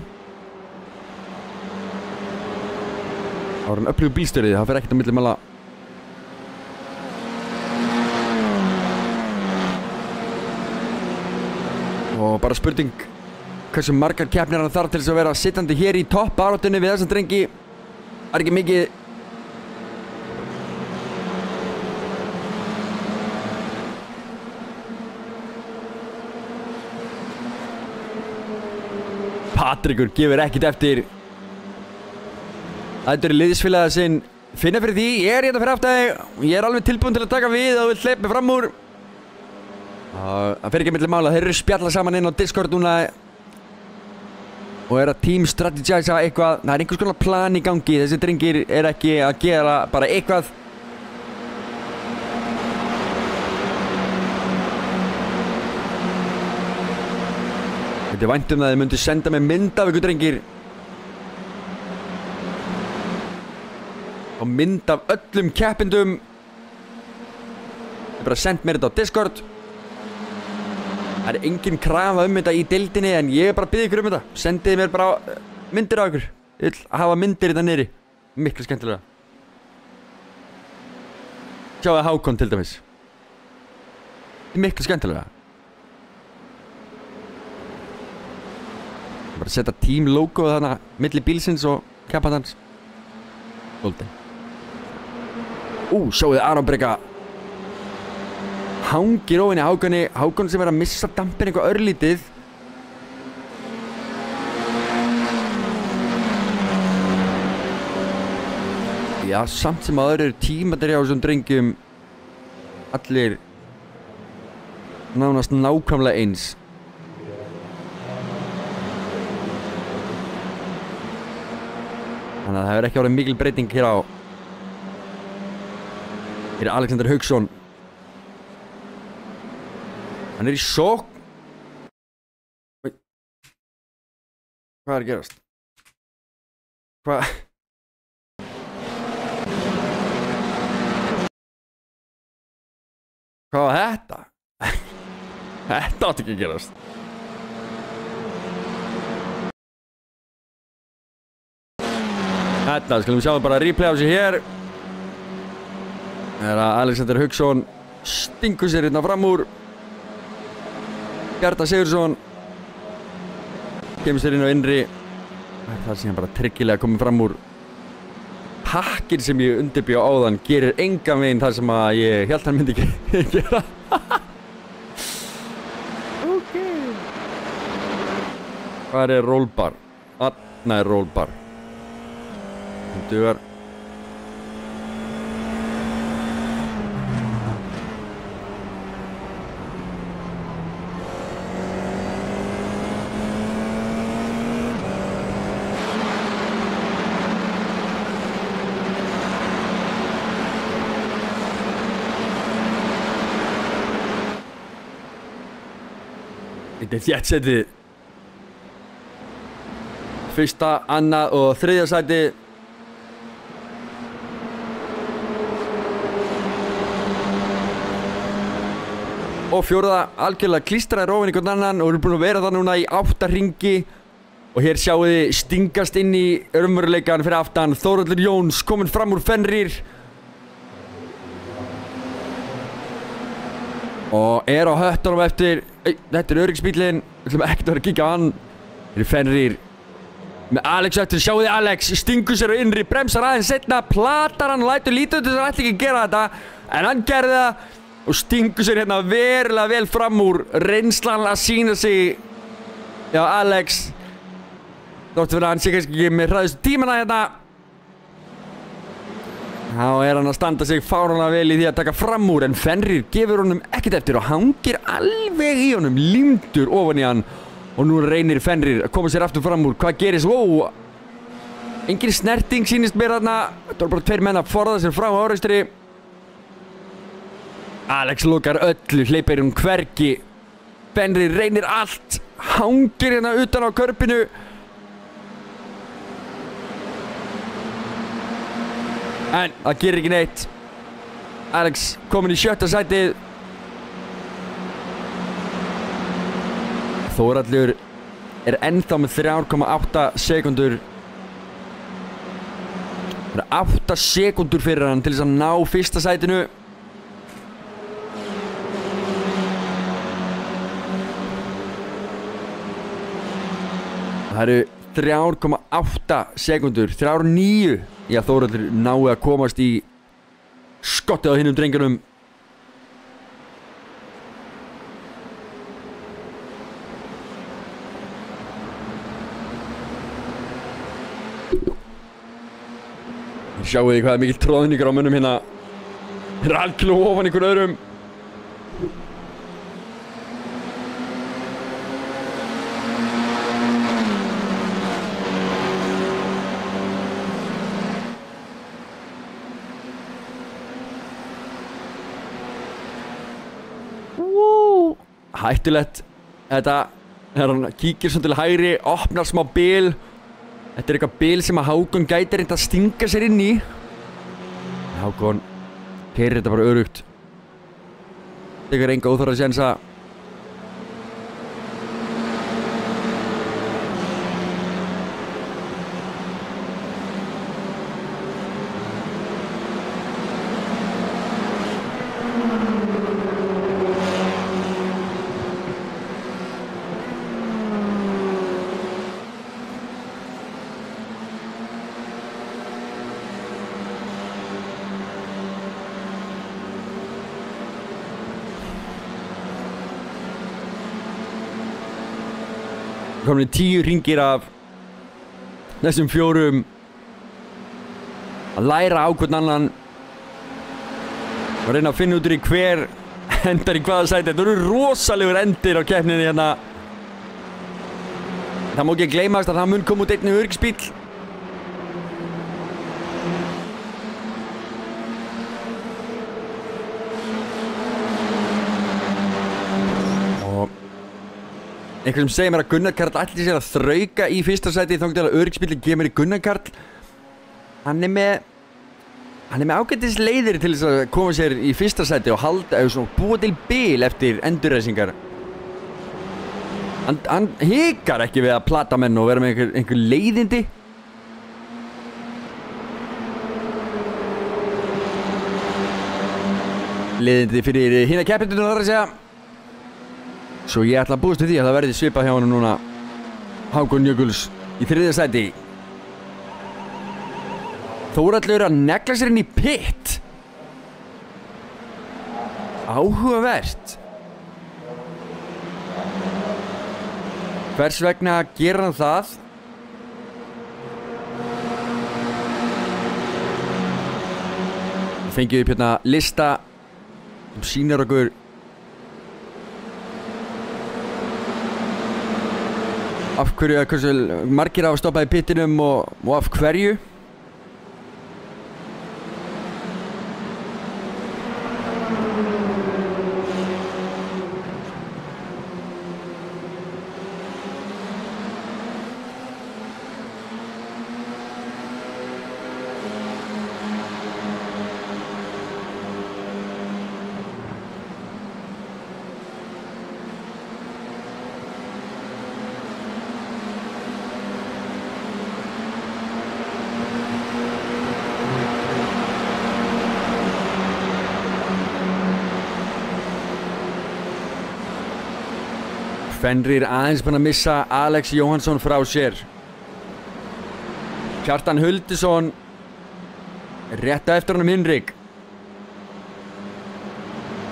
Það var hann öflugur bílstjóri, það fer ekkert á milli mála. Og bara spurning hversu margar keppnir hann þarf til þess að vera sittandi hér í toppbaráttunni við þessa drengi. Það er ekki mikið. Patrikur gefur ekkert eftir. Þetta liðsfélaga sinn finna fyrir því. Ég hérna fyrir aftan þig. Ég alveg tilbúinn til að taka við og vil hleypa fram úr. Það fer ekki milli mála. Þeir eru spjalla saman inn á Discord núna og að team strategisa eitthvað. Það einhvers konar plan í gangi. Þessi drengir ekki að gera bara eitthvað. Þetta vænt það að þið myndu senda mig mynd af ykkur drengir. Og mynd af öllum keppendum. Þið bara sendt mér þetta á Discord. Það engin krafa þetta í deildinni en ég bara bið ykkur þetta. Sendið mér bara myndir af ykkur. Ég vil hafa myndir þetta niðri. Miklu skemmtilega. Sjáðu Hákon til dæmis. Þetta miklu skemmtilega. Bara setja team logo þarna milli bílsins og keppandans. Golden. Sjáuði Aron Breka. Hangir ofan í Hákoni. Hákon sem að missa dampin eitthvað örlítið. Já, samt sem að öðru tímatir hjá þessum drengjum. Allir nánast nákvæmlega eins. Þannig að það hefur ekki árið mikil breyting hér á. Hér Alexander Hauksson. Hann í sókn. Hvað að gerast? Hvað? Hvað var þetta? Þetta átti ekki að gerast. Þetta, skulum sjá bara replay á sig hér. Það að Alexander Hauksson stingur sér hérna fram úr. Bjarta Sigursson kemur sér inn á innri. Það er síðan bara tryggilega komið fram úr. Pakkin sem ég undirbjó áðan gerir engan veginn þar sem að ég held hann myndi ekki gera. Ok. Hvað er rollbar? Þarna er rollbar. Dugar. Þetta er þéttsetið. Fyrsta, annað og þriðja sæti. Og fjóraða algjörlega klístraði rófin í hvern annan og eru búin að vera það núna í 8 hringi. Og hér sjáu þið stingast inn í raunveruleikann fyrir aftan. Þórhallur Jóns kominn fram úr Fenrir. Og á höttunum eftir. Þetta er öryggisbíllinn. Við ætlum ekkert að vera að kíkja á hann. Þetta er Fenrir. Með Alex eftir, sjáu þið Alex. Stingur sér á innri, bremsar aðeins setna. Platar hann, lætur lítið út þess að hann ætli ekki að gera þetta. En hann gerði það. Og stingur sér hérna verulega vel fram úr. Reynslan að sína sig. Já, Alex. Þóttu fyrir að hann sé kannski ekki með hraðustu tímana hérna. Þá hann að standa sig fáránlega vel í því að taka fram úr. En Fenrir gefur honum ekkert eftir og hangir alveg í honum. Límdur ofan í hann. Og nú reynir Fenrir að koma sér aftur fram úr. Hvað gerist? Wow. Engin snerting sýnist mér þarna. Þetta var bara 2 menn að forða sér frá áreikstri. Alex lokar öllu, hleypir hvergi. Fenrir reynir allt. Hangir hérna utan á körpinu. En það gerir ekki neitt. Alex komin í 7. sætið. Þórhallur ennþá með 3,8 sekúndur. Það 8 sekúndur fyrir hann til þess að ná 1. sætinu. Það eru 3,8 sekúndur, 3,9 í að Þórhallur nái að komast í skottið á hinnum drengjunum. Sjáu þið hvað er mikill tróðningur á mönnum hérna. Það er algjörlega ofan ykkur öðrum. Hættulegt. Þetta hann kíkir svona til hægri, opnar smá bil. Þetta eitthvað bil sem að Hákon gæti reynt að stinga sér inn í. Hákon keyrir þetta bara örugt. Tekur enga óþarfa sénsa. Komin 10 hringir af þessum 4 að læra á hvern annan og reyna að finna út úr í hver endar í hvaða sæti. Þetta eru rosalegur endir á keppninni hérna. Það má ekki gleymast að það mun koma út einnig öryggisbíll. Einhver sem segir mér að Gunnar Karl ætli sér að þrauka í 1. sæti þangað til að öryggisbíllinn kemur í Gunnar Karl. Hann er með ágætis leiðir til þess að koma sér í 1. sæti og halda eða svona búa til bil eftir endurræsingar. Hann hikar ekki við að plata menn og vera með einhver leiðindi. Leiðindi fyrir hina keppendurna þar að segja. Svo ég ætla að búast við því að það verði svipað hjá honum núna. Hákon Jökuls í 3. sæti. Þórhallur að negla sér inn í pit. Áhugavert. Hvers vegna gerir hann það? Fengið upp hérna lista sem sýnir okkur af hverju, hversu margir hafa stoppað í pittinum og af hverju. Fenrir aðeins búinn að missa Alex Jóhannsson frá sér. Kjartan Huldisson rétt eftir honum Hinrik.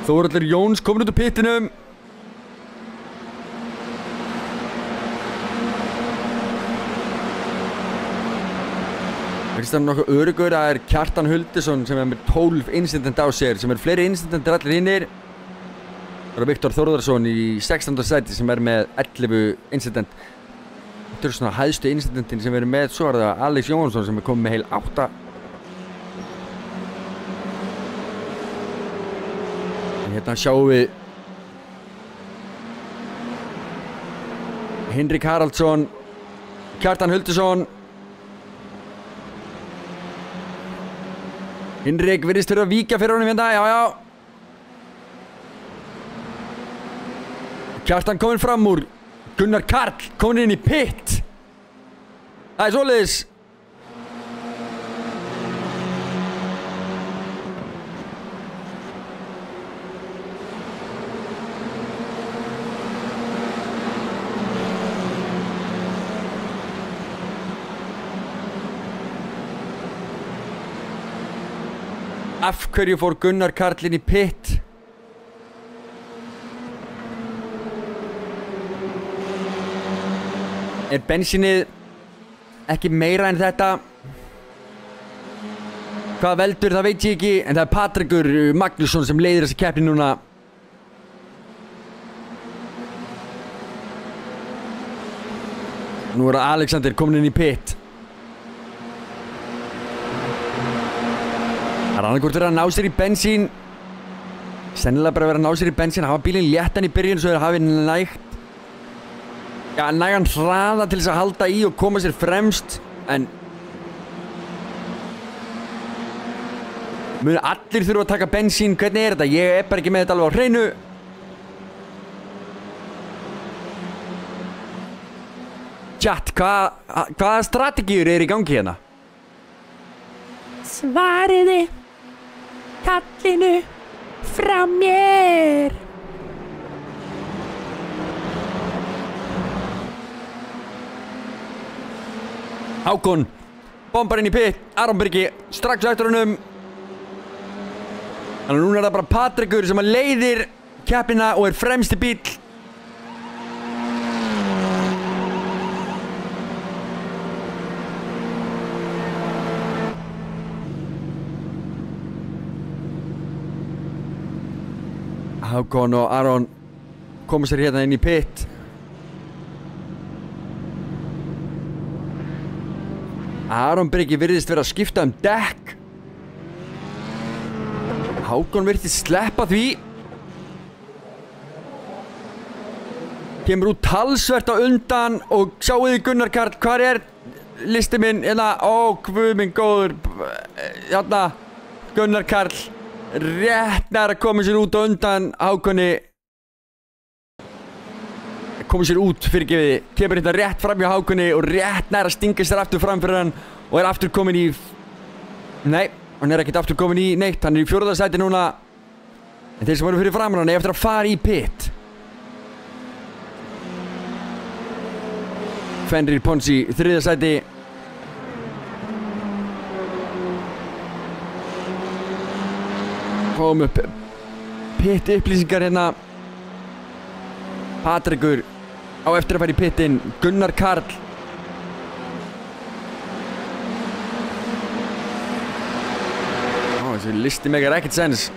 Þórhallur Jóns komin út úr pittinum. Það er nokkuð öruggur að Kjartan Huldisson sem með 12 incident á sér, sem fleiri incidentir allir hinnir. Það er Viktor Þórðarsson í 16. sæti sem með 11 incident. Þetta eru svona hæðstu incidentin sem með. Svo er það Alex Jónsson sem komið með heil 8. En hérna sjáum við Hinrik Haraldsson, Kjartan Huldisson. Hinrik virðist fyrir að víkja fyrir honum hérna, já. Kjartan kominn fram úr. Gunnar Karl kominn inn í pit. Það svoleiðis. Af hverju fór Gunnar Karl inn í pit? Er bensínið ekki meira en þetta? Hvað veldur, það veit ég ekki, en það er Patrekur Magnússon sem leiðir þessa keppni núna. Nú er Alexander komin inn í pit. Það er annarkvort verið að ná sér í bensín. Sennilega bara verið að ná sér í bensín. Hafa bílinn léttan í byrjun svo þeir hafi nægan hraða til þess að halda í og koma sér fremst. En munu allir þurfa að taka bensín. Hvernig er þetta? Ég er bara ekki með þetta alveg á hreinu. Chat, hvaða strategíur er í gangi hérna? Svariði kallinu frá mér. Hákon bombar inn í pit. Aron Birgi strax eftir honum. Þannig að núna er það bara Patrekur sem að leiðir keppnina og er fremsti bíl. Hákon og Aron koma sér hérna inn í pit. Aron Birgi virðist vera að skipta dekk. Hákon virðist sleppa því. Kemur út talsvert á undan og sjáuði Gunnar Karl, hvar er listi minn? Hérna, ó, guð minn góður. Hérna, Gunnar Karl. Rétt nær að koma sér út á undan Hákoni. Koma sér út, fyrirgefiði. Kemur hérna rétt fram hjá Hákoni og rétt nær að stinga sér aftur fram fyrir hann og er aftur komin í... Nei, hann er ekkert aftur komin í neitt. Hann er í 4. sæti núna. En þeir sem voru fyrir framan hann er eftir að fara í pit. Fenrir Ponsi, 3. sæti. Fáum upp pit upplýsingar hérna. Patrekur á eftir að fara í pitinn. Gunnar Karl. Þessi listi megar ekkert sens.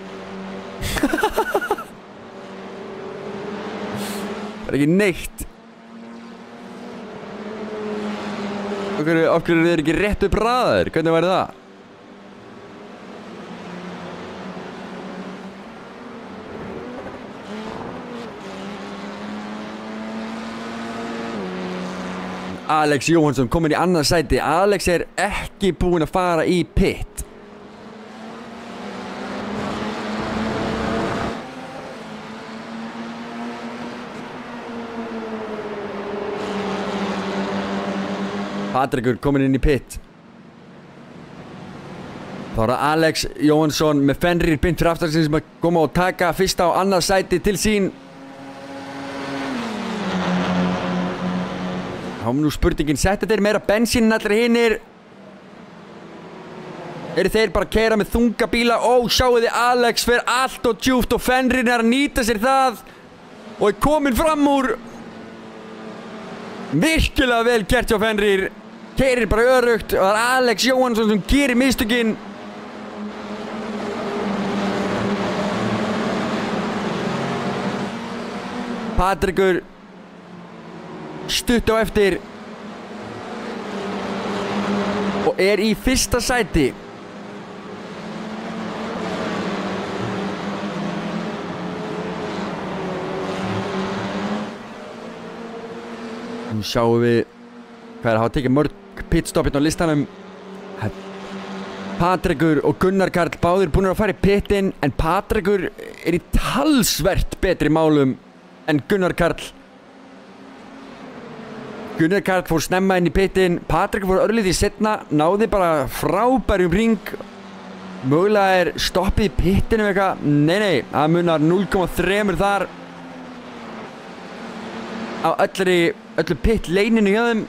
Það er ekki neitt. Af hverju eru þeir ekki rétt upp raðaðir? Hvernig væri það? Alex Jóhansson kominn í annað sæti. Alex er ekki búinn að fara í pit. Patrekur kominn inn í pit. Þá er það Alex Jóhansson með Fenrir beint fyrir aftan sem að koma og taka fyrsta og annað sæti til sín. Þá nú spurningin, setja þeir meira bensín en allir hinnir? Eru þeir bara að keyra með þunga bíla? Ó, sjáu þið, Alex fer allt og djúpt og Fenrir er að nýta sér það og er kominn fram úr. Virkilega vel gert hjá Fenrir. Keyrir bara örugt og það er Alex Jóhansson sem gerir mistökin. Patrekur stutt á eftir og er í fyrsta sæti. Nú sjáum við hvað er að hafa tekið mörg pitstopp hérna á listanum. Patrekur og Gunnar Karl báðir búin að fara í pittin, en Patrekur í talsvert betri málum en Gunnar Karl. Gunnar Karl fór snemma inn í pittin, Patrekur fór örlítið seinna, náði bara frábærum ring. Mögulega stoppið í pittinu eitthvað. Nei, það munar 0,3 þar á öllu pitt leininu hjá þeim.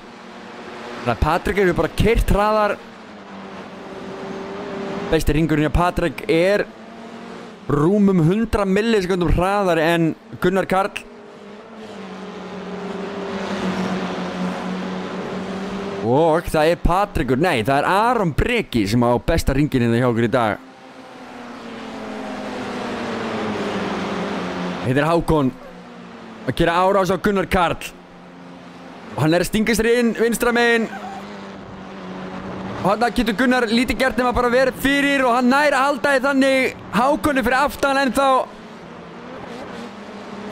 Þannig að Patrekur hefur bara keyrt hraðar. Besti ringurinn hjá Patrik rúmum 100 millisekundum hraðar en Gunnar Karl. Og það Patrikur, nei, það Aron Breki sem á besta ringinn hérna hjá okkur í dag. Þetta Hákon að gera árás á Gunnar Karl. Og hann að stinga sér inn vinstra megin. Og hann getur Gunnar lítið gert nema bara verið fyrir og hann nær að halda í þannig Hákonni fyrir aftan en þá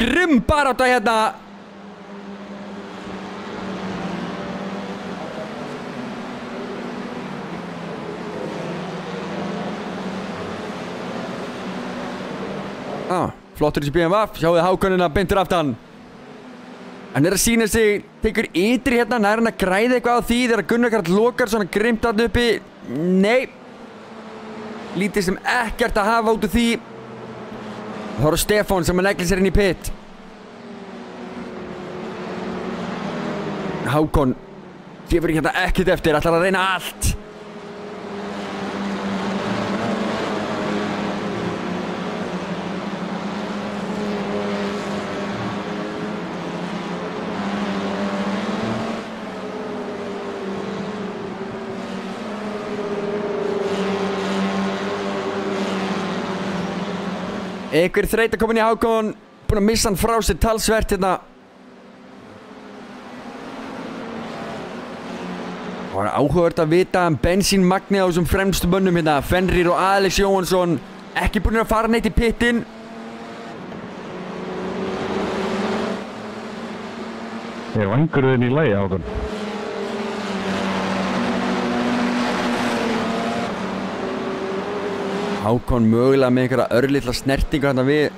grimm barátta hérna. Flottur þessi BMW, sjáuði Hákonina beintur aftan. Hann að sína sig, tekur ytri hérna, nær hann að græða eitthvað á því þegar Gunnar Karl lokar svona grimmt þarna uppi. Nei, lítið sem ekkert að hafa út úr því. Það var Stefán sem að negli sér inn í pit. Hákon gefur hérna ekkert eftir, ætlar að reyna allt. Einhver þreyta komin í Hákon, búinn að missa hann frá sér talsvert hérna. Það var áhugavert að vita bensínmagnið á þessum fremstu mönnum hérna. Fenrir og Alex Jóhansson ekki búin að fara neitt í pittin. Vangurðin í lagi, Hákon. Hákon mögulega með einhverja örlitla snertingu hérna við.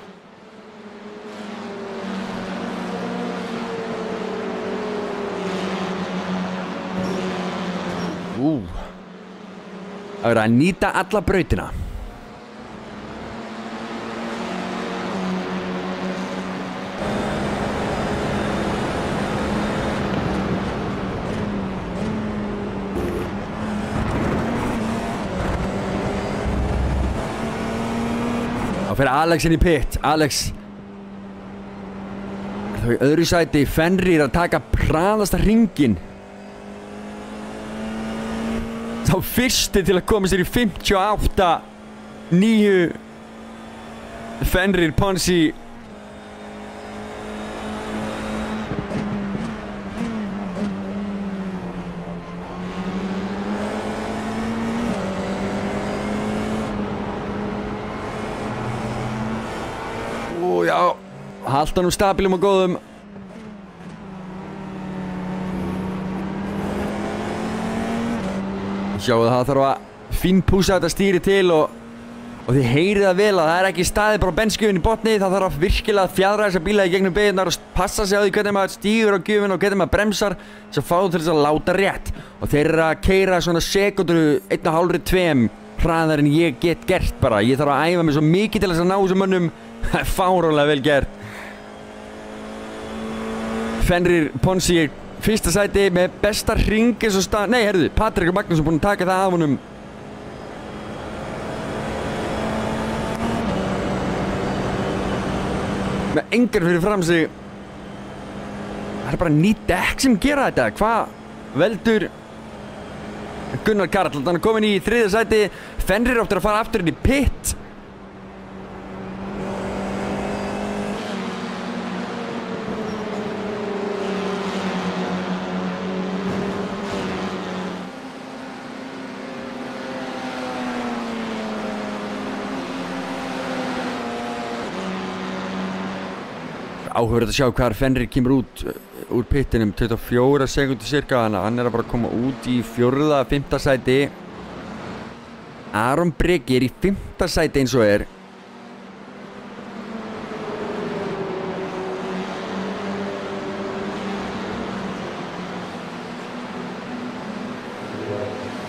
Það verður að nýta alla brautina. Þá fer Alex inn í pit. Alex þá í öðru sæti. Fenrir að taka hraðasta hringinn. Þá fyrsti til að koma sér í 58.9. Fenrir Ponsi. Já, halda nú stabilum og góðum. Sjáu það þarf að fínpúsa þetta stýri til og þið heyrið það vel að það ekki staðið bara á benskjöfin í botni. Það þarf að virkilega að fjadra þessa bíla í gegnum beygurnar og passa sig á því hvernig maður stígur á gjöfin og hvernig maður bremsar svo fá þú til þess að láta rétt. Og þeir eru að keyra svona sekúndur 1,5-2 hraðar en ég get gert bara. Ég þarf að æfa mig svo mikið til þess að ná þessum mönnum. Það er fáránlega vel gert. Fenrir Ponsi fyrsta sæti með besta hring eins og stað. Nei, herðu, Patrik Magnússon búinn að taka það af honum. Með engar fyrir fram sig. Það er bara ný dekk sem gera þetta. Hvað veldur Gunnar Karl? Hann er komin í þriðja sæti. Fenrir áttur að fara aftur inn í pit. Áhugavert að sjá hvað Fenrir kemur út úr pittinum, 24 sekúndur cirka, hann er að bara koma út í 4.-5. sæti. Aron Breki í 5. sæti eins og er.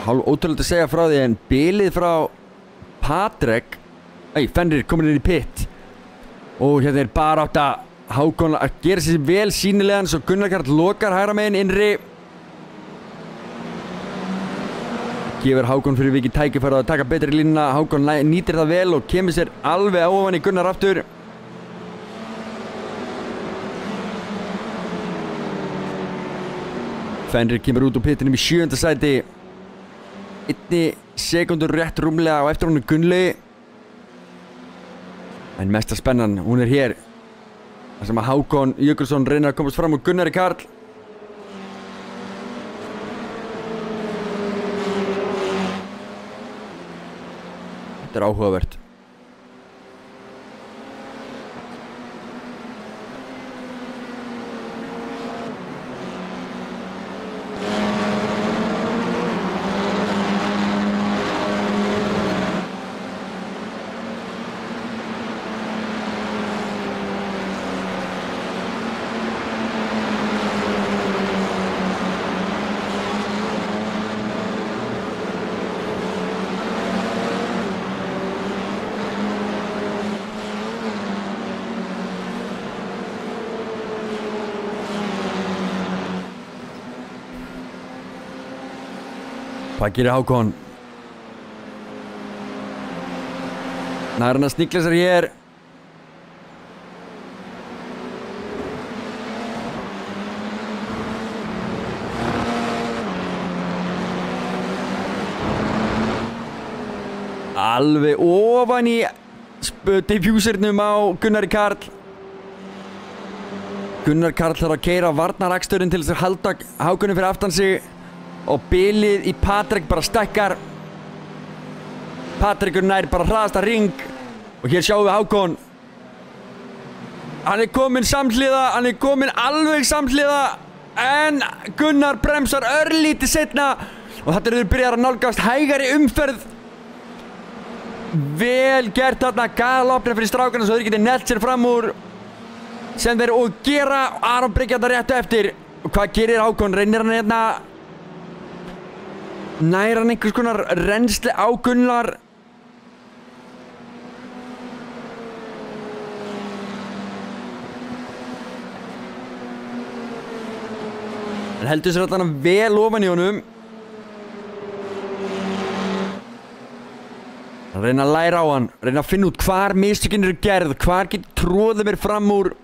Hálf ótrúlega að segja frá því en bilið frá Patrick Fenrir komin inn í pit og hérna er bara átt að Hákon að gera sér vel sýnilegan svo Gunnar Karl lokar hægra megin innri gefur Hákon fyrir vikið tækifæri að taka betri línuna Hákon nýtir það vel og kemur sér alveg ofan í Gunnar aftur Fenrir kemur út úr pittinum í 7. sæti 1 sekundur rétt rúmlega á eftir honum Gunnli en mesta spennan, hún er hér þar sem að Hákon Jökulsson reynir að komast fram úr Gunnari Karl Þetta er áhugavert Hvað gerir Hákon? Nær hann að snikla sér hér Alveg ofan í diffusernum á Gunnari Karl Gunnar Karl þarf að keyra varnaraksturinn til þess að halda Hákoni fyrir aftan sig og bilið í Patrick bara stækkar Patrickur nær bara hraðasta ring og hér sjáum við Hákon hann er komin samhliða hann er komin alveg samhliða en Gunnar bremsar örlítið seinna og þetta eru byrjar að nálgast hægari umferð vel gert þarna galopna fyrir strákarna svo þeir geti nelt sér fram úr sem þeir og gera Aron Breki þetta rétt eftir og hvað gerir Hákon reynir hann hérna nær hann einhvers konar rennsli á Gunnar hann heldur sér allan vel ofan í honum hann reyna að læra á hann reyna að finna út hvar mistökin eru gerð hvar getur tróðið mér fram úr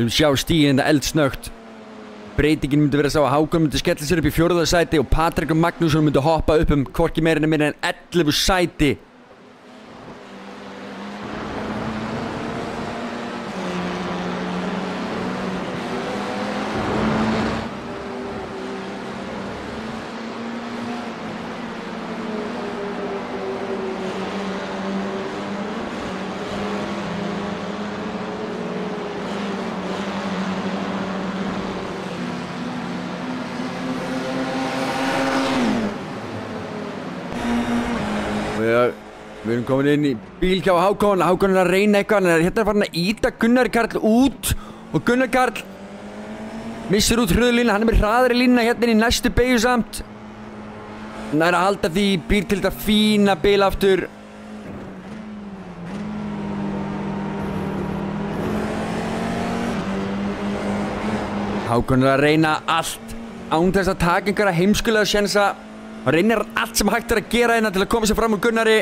Við sjá stíginn þetta eldsnögt breytingin myndi vera sá að Hákon myndi skella sér upp í 4. sæti og Patrik og Magnússon myndi hoppa upp hvorki meira en 11 sæti Við erum komin inn í bíl hjá Hákon Hákon er að reyna eitthvað hann er hérna farin að íta Gunnar Karl út og Gunnar Karl missir út hröðlínu hann er með hraðari línuna hérna inn í næstu beygju samt hann er að halda því bíl til þetta fína bil aftur Hákon er að reyna allt án þess að taka einhverja heimskulega sjensa hann reynir allt sem hægt er að gera hérna til að koma sér fram úr Gunnari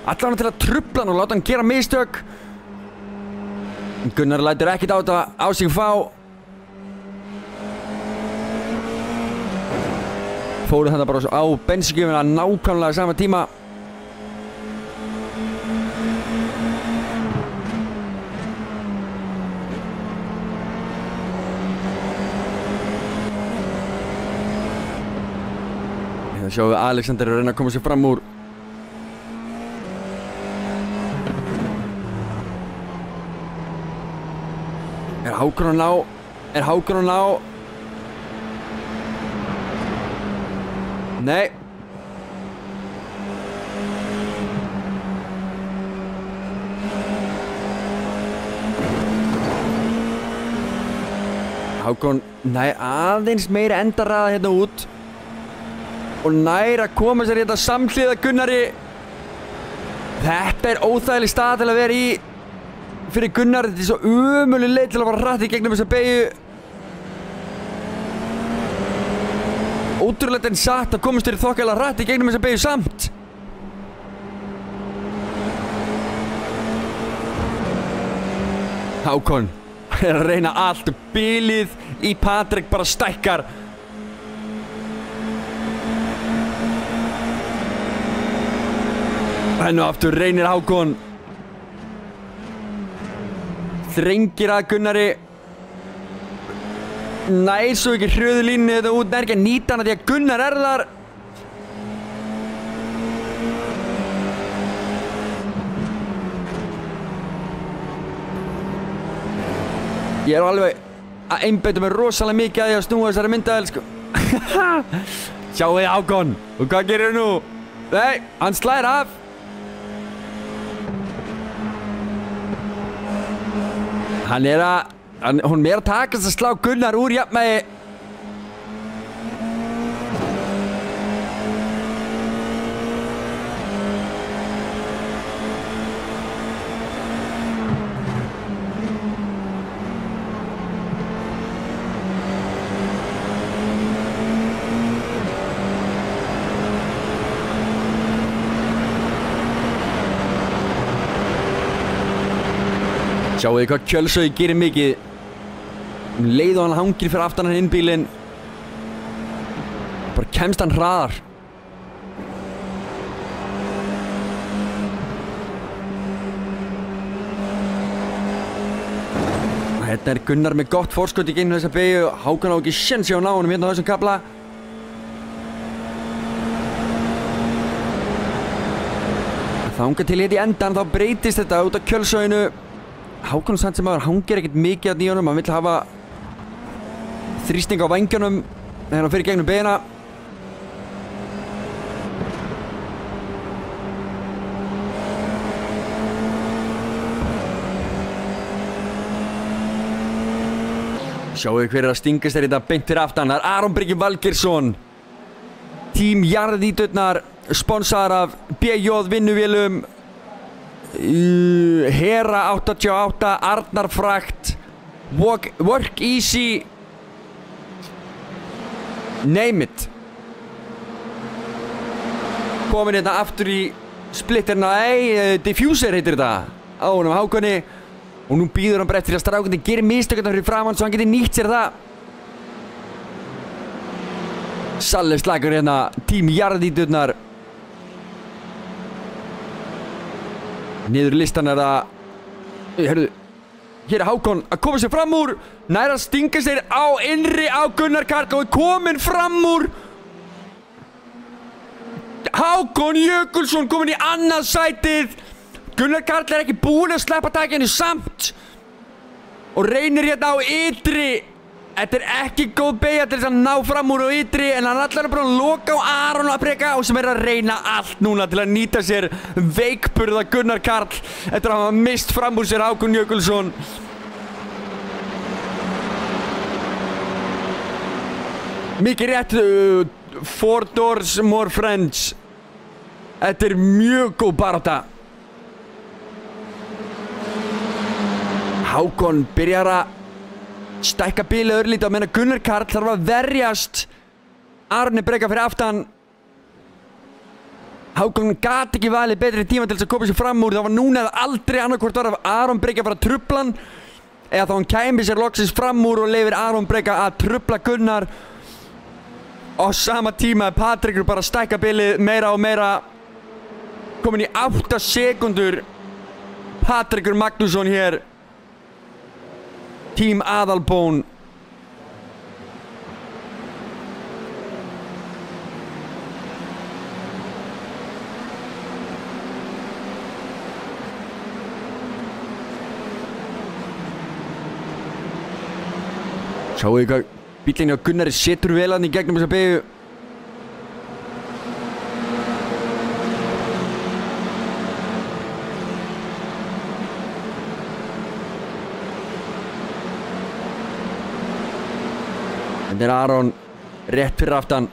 allan til að trufla hann og láta hann gera mistök Gunnar lætur ekkert á sig fá fóru þetta bara á bensinkjöfuna nákvæmlega sama tíma. Hérna sjáum við Alexander að reyna að koma sér fram úr. Er Hákon að ná? Er Hákon að ná? Nei. Hákon nær aðeins meira endaraða hérna út og nær að koma sér hérna samhliða Gunnari. Þetta er óþægileg stað til að vera í fyrir Gunnar. Þetta er svo umulig leið til að fara hratt í gegnum þessa beygju. Ótrúlegt en satt að komast þér þokkalega hratt í gegnum þessa beygju samt. Hákon er að reyna allt. Bilið í Patrik bara stækkar. Enn og aftur reynir Hákon. Þrengir að Gunnari. Nær svo ekki hröðu línu þetta út, nær ekki að nýta hana því að Gunnar er þar. Ég er alveg að einbeita mig rosalega mikið að því að snúa þessari myndavél, sko. Sjáu þið Hákon, og hvað gerir nú? Nei, hann slæðir af. Hann er að hún er að takast að slá Gunnar úr jafnvægi. Sjáu þið hvað Kjölsøy gerir mikið. Leið og hann hangir fyrir aftan hann inn bílinn. Bara kemst hann hraðar. Hérna er Gunnar með gott forskot í gegnum þessa beygju. Hákon á ekki séns á ná honum hérna á þessum kafla. Þangað til hérna í endan þá breytist þetta út af Kjölsøynu. Hákon samt sem aður hangir ekkert mikið að nýjónum. Hann vill hafa þrýsting á vængjónum þegar hann fyrir gegnum beina. Sjáu þið hver er að stingast þér þetta beint fyrir aftan. Það er Aron Breki Valgeirsson. Tím Jarðíturnar, sponsor af BJ vinnuvélum, Hera 88, Arnar Frakt, Work Easy, name it. Komin hérna aftur í splitterna, diffuser heitir þetta á honum Hákoni. Og nú býður hann bara eftir að strákandi gerir mistökuna fyrir framann svo hann geti nýtt sér það. Salli slagur hérna, tím Jarðíturnar. Niður listan er það, heyrðu, hér er Hákon að koma sér fram úr. Nær að stinga sér á innri á Gunnar Karl og er komin fram úr. Hákon Jökulsson komin í annað sætið. Gunnar Karl er ekki búinn að sleppa takinu samt og reynir hérna á ytri. Þetta er ekki góð beygja til þess að ná fram úr á ytri en hann allar er bara að loka á Aron Breka og sem er að reyna allt núna til að nýta sér veikburða Gunnar Karl eftir að hafa mist fram úr sér Hákon Jökulsson. Mikið rétt, 4 doors more friends. Þetta er mjög góð barátta. Hákon byrjar að stækka bílið örlítið á meðan Gunnar Karl þarf að verjast Arni Breka fyrir aftan. Hákon gat ekki valið betri tíma til þess að koma sér fram úr. Það var núna eða aldrei annarkvort var af Aron Breka að fara að trufla hann eða þá hann kæmi sér loksins fram úr og leyfir Aron Breka að trufla Gunnar. Á sama tíma er Patrikur bara að stækka bilið meira og meira. Komin í 8 sekúndur. Patrikur Magnússon hér. Team Aðalbón. Sjáu þið hvað bíllinn hjá Gunnari setur vel hann í gegnum þessa beygju. Þetta er Aron rétt fyrir aftan.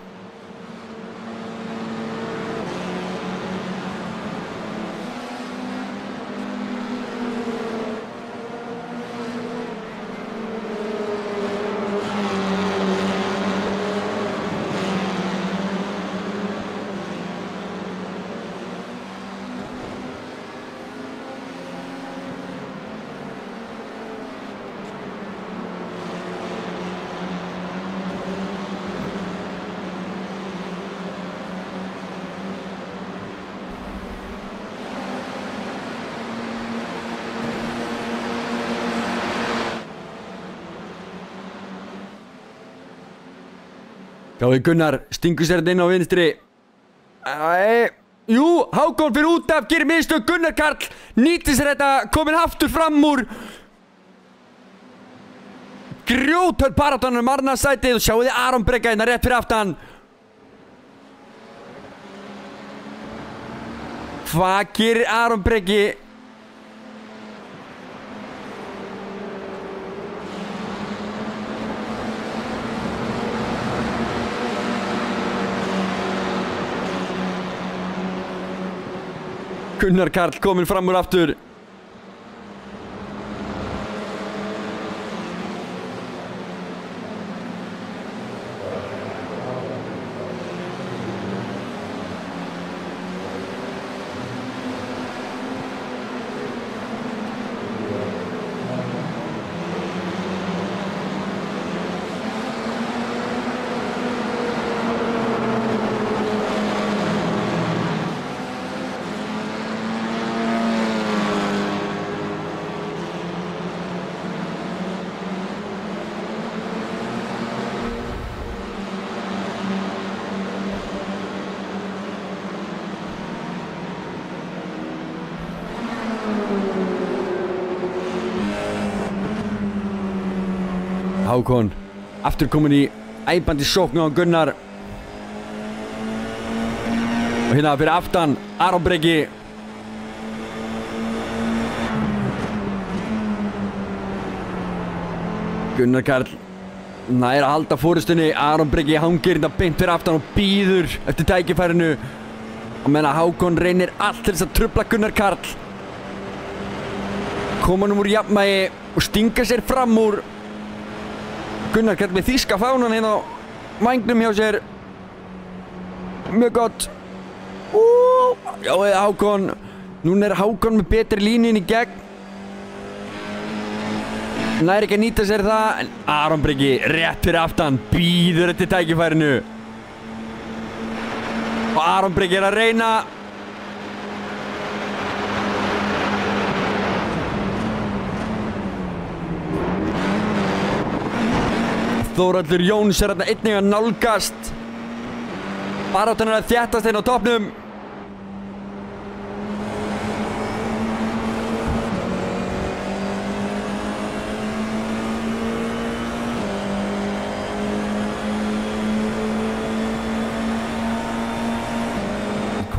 Sjáu Gunnar stingur sér inn á vinstri. Jú, Hákon fyrir út af, gerir mistök. Gunnar Karl nýtir sér þetta, komin aftur fram úr. Grjóthörð baráttan um Arnarsætið og sjáu þið Aron Breki hérna rétt fyrir aftan. Hvað gerir Aron Breki? Gunnar Karl kominn fram úr aftur. Hákon aftur komin í æpandi sókn á Gunnar. Og hérna fyrir aftan Aron Breki. Gunnar Karl nær að halda fórustunni. Aron Breki hangir hérna beint fyrir aftan og bíður eftir tækifærinu. Og meðan Hákon reynir allt til þess að trufla Gunnar Karl. Koma nú úr jafnvægi og stinga sér fram úr. Gunnar Karl með þýska fánan hérna á vængnum hjá sér. Mjög gott. Já, eða Hákon. Núna er Hákon með betri línu í gegn. Nær ekki að nýta sér það. En Aron Breki rétt fyrir aftan. Bíður eftir tækifærinu. Og Aron Breki er að reyna. Þórhallur Jóns er þarna einnig að nálgast. Baráttan er að þéttast hérna á toppnum.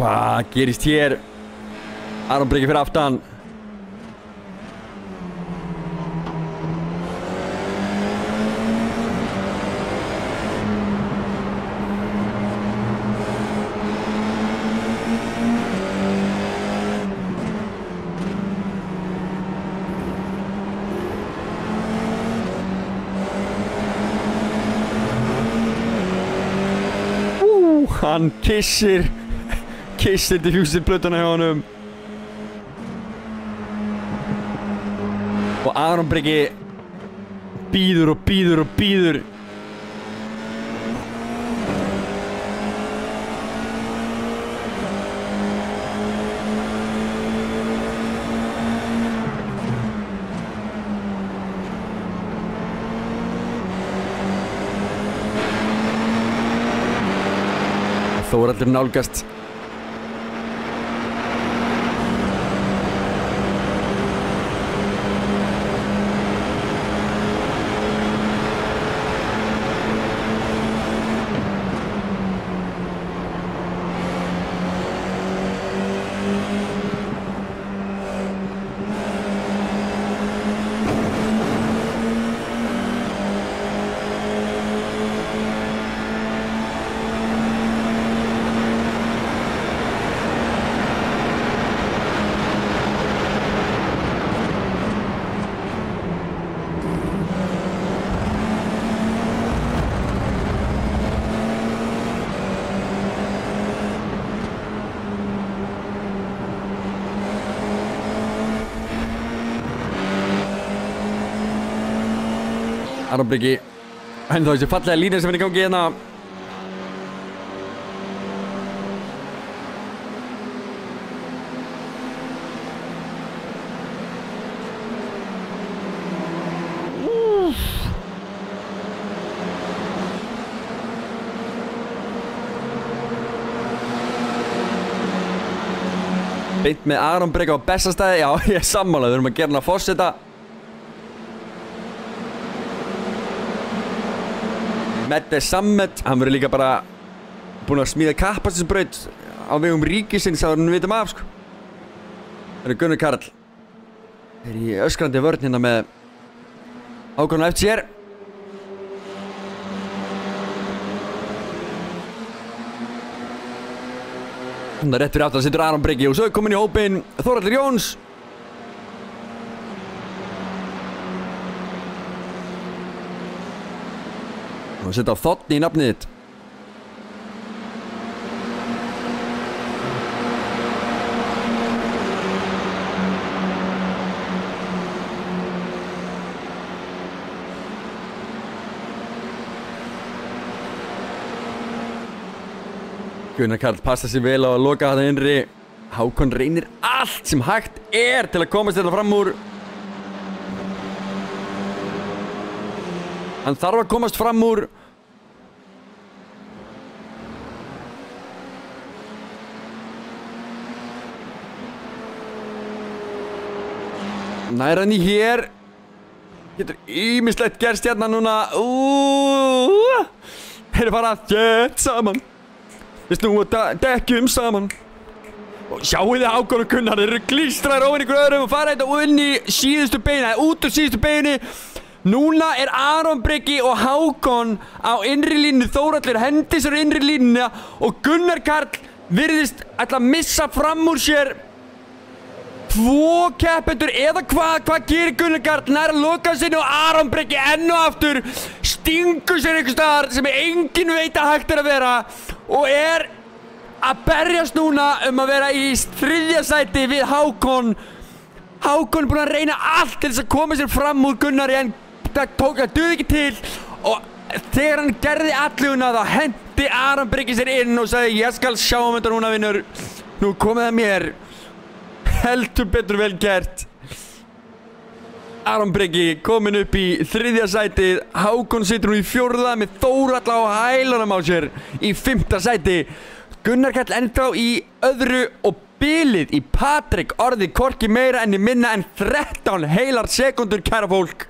Hvað gerist hér? Aron Breki fyrir aftan. Hann kissir til hjústilplötuna hjá honum. Og Aron Breki bíður og bíður og bíður. Þórhallur nálgast. Aron Breki, henni þá þessi fallega lína sem er í gangi hérna. Beint með Aron Breki á Bessastæði, já ég er sammála, við erum að gera hann að forseta. Mette Sammet, hann verður líka bara búinn að smíða kappakstursbraut á vegum ríkisins að við vitum af, sko. Það er Gunnar Karl. Er í öskrandi vörn hérna með Hákon á eftir sér. Það er rétt fyrir aftan, situr Aron Breki og svo er komin í hópinn Þórhallur Jóns. Og setja á Þotni í nafnið þitt. Gunnar Karl passa sig vel á að loka þetta innri. Hákon reynir allt sem hægt er til að komast þetta fram úr. Hann þarf að komast fram úr. Nær hann í hér. Getur ýmislegt gerst hérna núna. Þeir eru bara þétt saman. Við snúum dekkjum saman. Og sjáu þið Hákon og Gunnar, þeir eru klístraðir ofan ykkur öðrum og fara þetta inn í síðustu beina, út úr síðustu beinu. Núna er Aron Breki og Hákon á innri línu. Þórhallur hendi sér innri línuna og Gunnar Karl virðist ætla að missa fram úr sér 2 keppendur eða hvað gerir Gunnar Karl? Nær að loka sinni og Aron Breki enn og aftur stingur sér einhvers staðar sem enginn veit að hægt er að vera og er að berjast núna að vera í 3. sæti við Hákon. Hákon er búinn að reyna allt til þess að koma sér fram úr Gunnari en það duði ekki til og þegar hann gerði alluguna þá hendi Aron Breki sér inn og sagði ég skal sjá þetta núna vinnur, nú komið það mér. Heldur betur vel gert. Aron Breki komin upp í 3. sætið, Hákon situr nú í 4. með Þórhalla á hælunum á sér í 5. sæti. Gunnar Karl ennþá í öðru og bilið í Patrik orðið hvorki meira enn í minna en 13 heilar sekundur, kæra fólk.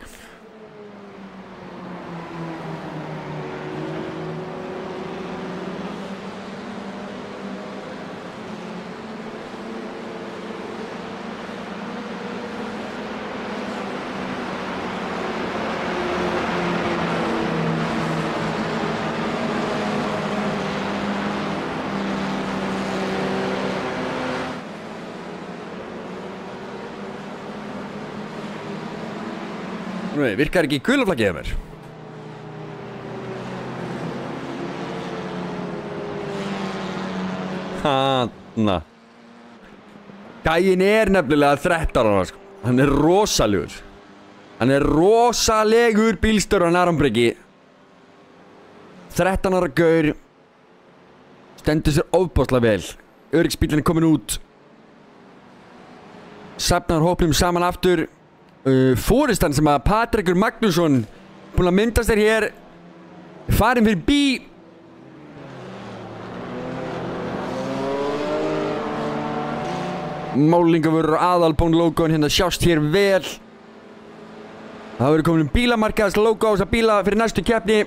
Nei, virkar ekki gulaflaggið mér? Hanna. Gæinn er nefnilega 13 ára, sko. Hann er rosalegur. Hann er rosalegur bílstjóri hann Aron Breki. 13 ára gaur. Stendur sér ofboðslega vel. Öryggisbíllinn er komin út. Safnar hópnum saman aftur. Fóristan sem að Patrikur Magnússon búinn að myndast hér farin fyrir bí. Málingavörur og Aðalbón logoin hérna sjást hér vel. Það verður komin bílamarkaðs logo á þessa bíla fyrir næstu keppni.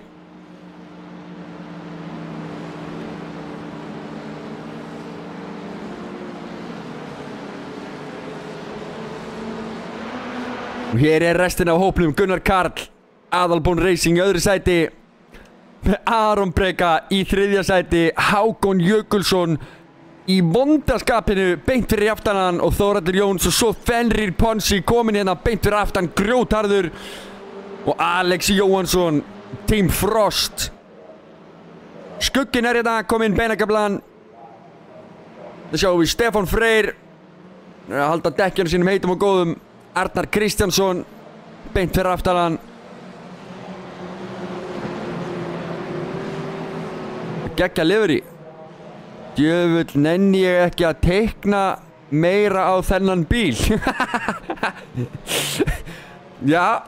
Og hér restin af hópnum. Gunnar Karl, Aðalbón Racing í öðru sæti, með Aron Breka í þriðja sæti, Hákon Jökulsson í vondaskapinu beint fyrir aftanan og Þórhallur Jóns og svo Fenrir Ponsi komin hérna beint fyrir aftan, grjótharður, og Alex Jóhansson, Team Frost. Skugginn hérna kominn beinagaflan. Það sjáum við Stefán Freyr að halda dekkjunum sínum heitum og góðum. Arnar Kristjánsson beint fyrir aftanan. Geggja livery. Djöfull nenni ég ekki að teikna meira á þennan bíl. Já,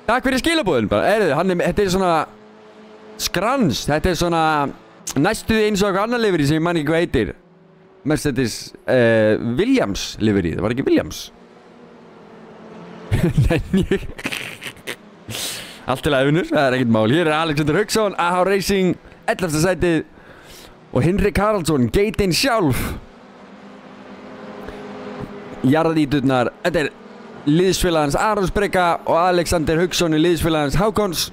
takk fyrir skilabúðin bara. Þetta er svona skrans. Þetta er svona næstuði eins og eitthvað annar livery sem ég man ekki hvað heitir. Mercedes Williams livery. Það var ekki Williams. Nenni ég. Allt til aðunur, það er ekkert mál. Hér er Alexander Hauksson, AH Racing, 11. sætið. Og Hinrik Haraldsson, geitinn sjálf. Jarðíturnar, þetta er liðsfélagans Arons Breka og Alexander Hauksson er liðsfélagans Hákons.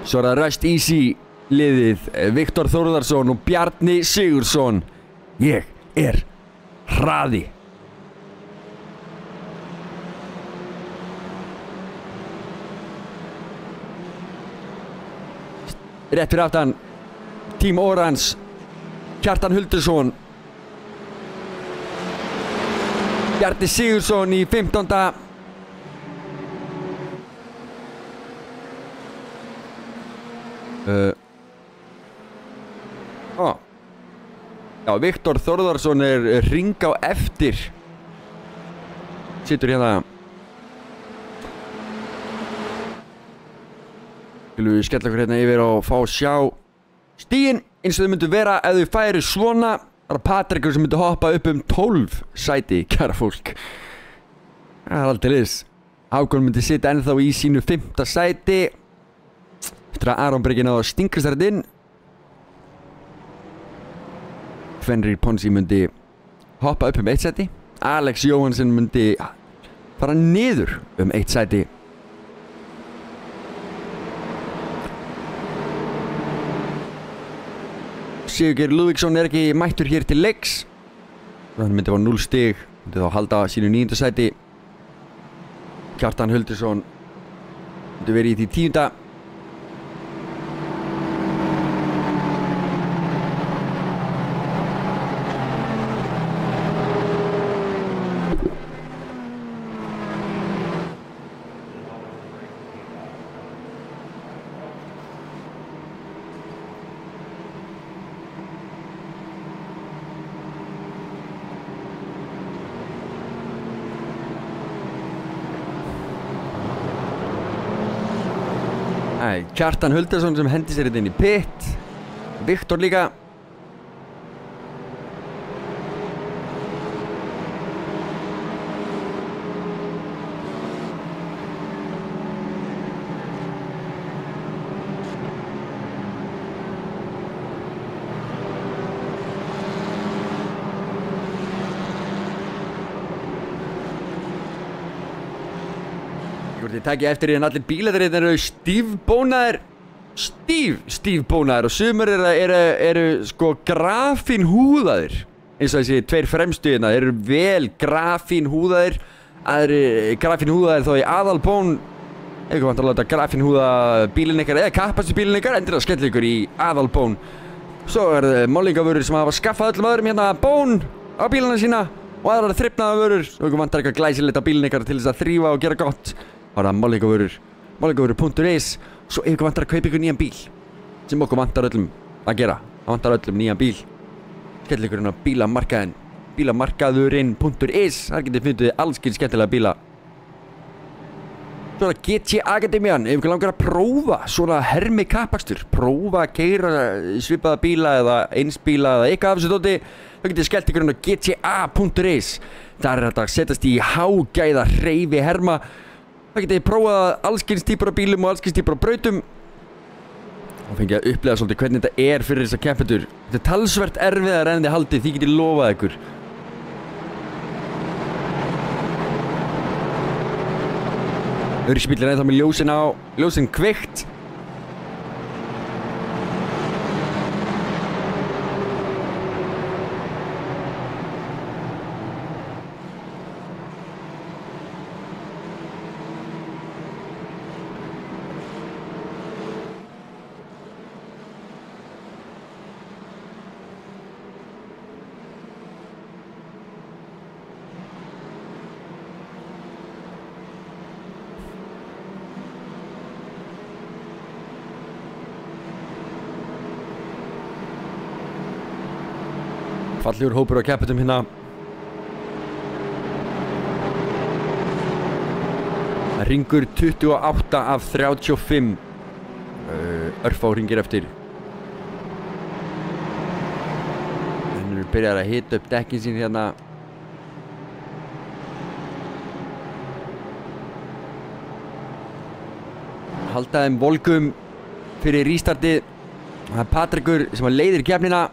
Svo er það Rust Easy liðið, Viktor Þórðarsson og Bjarni Sigursson. Ég er hraði. Rétt fyrir aftan Team Orange, Kjartan Huldursson, Bjarni Sigursson í 15. Já, Viktor Þórðarsson er hring á eftir. Situr hérna. Skulum við skella okkur hérna yfir og fá að sjá stíginn eins og þau myndu vera ef þau færi svona. Það er Patrikur sem myndi hoppa upp 12 sæti, kæra fólk. Það er aldrei liðs. Hákon myndi sitja ennþá í sínu 5. sæti. Eftir að Aron Breki náði að stingrist þar inn. Fenrir Ponsi myndi hoppa upp 1 sæti. Alex Jóhansson myndi fara niður 1 sæti. Sigurgeir Lúðvíksson er ekki mættur hér til leiks. Hann myndi fá 0 stig. Myndi þá halda sínu 9. sæti. Kjartan Huldursson myndi verið í því 10. Kjartan Huldursson sem hendi sér inn í pit. Viktor líka. Þið takið eftir því en allir bílarnir eru stífbónaðir. Stífbónaðir og sumur eru sko grafínhúðaðir. Eins og þessi 2 fremstu hérna eru vel grafínhúðaðir. Það eru grafínhúðaðir þá í Aðalbón. Ef ykkur vantar að láta grafínhúða bílinn ykkar eða kappast í bílinn ykkar, endur að skella ykkur í Aðalbón. Svo málingavörur sem hafa skaffað öllum öðrum hérna bón á bílana sína og aðrar þrifnaða vörur. Ef ykkur vantar eitthvað glæsilegt á bílinn ykkar til þess að þrífa og gera gott. Það er málingavörur, málingavörur.is. Svo ef ykkur vantar að kaupa ykkur nýjan bíl, sem okkur vantar öllum að gera. Það vantar öllum nýjan bíl. Skell ykkur hérna bílamarkaðin, bílamarkaðurinn.is. Þar getið fundið alls kyns skemmtilega bíla. Svo er það GT Akademían. Ef ykkur langar að prófa svona hermi kappakstur, prófa að keyra svipaða bíla eða eins bíla eða eitthvað af þessu dóti, þá getið þið skellt ykkur inn á gta.is. Þar er þetta að setjast í hágæða hreyfi herma. Það getið þið prófað allskyns týpur af bílum og allskyns týpur af brautum. Og fengið að upplega svolítið hvernig þetta er fyrir þessa keppendur. Þetta er talsvert erfiðar en þið haldið, því getið lofað ykkur. Öryggisbíllinn er ennþá með ljósin kveikt. Fallegur hópur á keppetum hérna. Ringur 28 af 35. Örfá ringir eftir. Þannig byrjar að hita upp dekkin sín hérna. Halda þeim volgum fyrir rístartið. Það er Patrikur sem leiðir keppnina.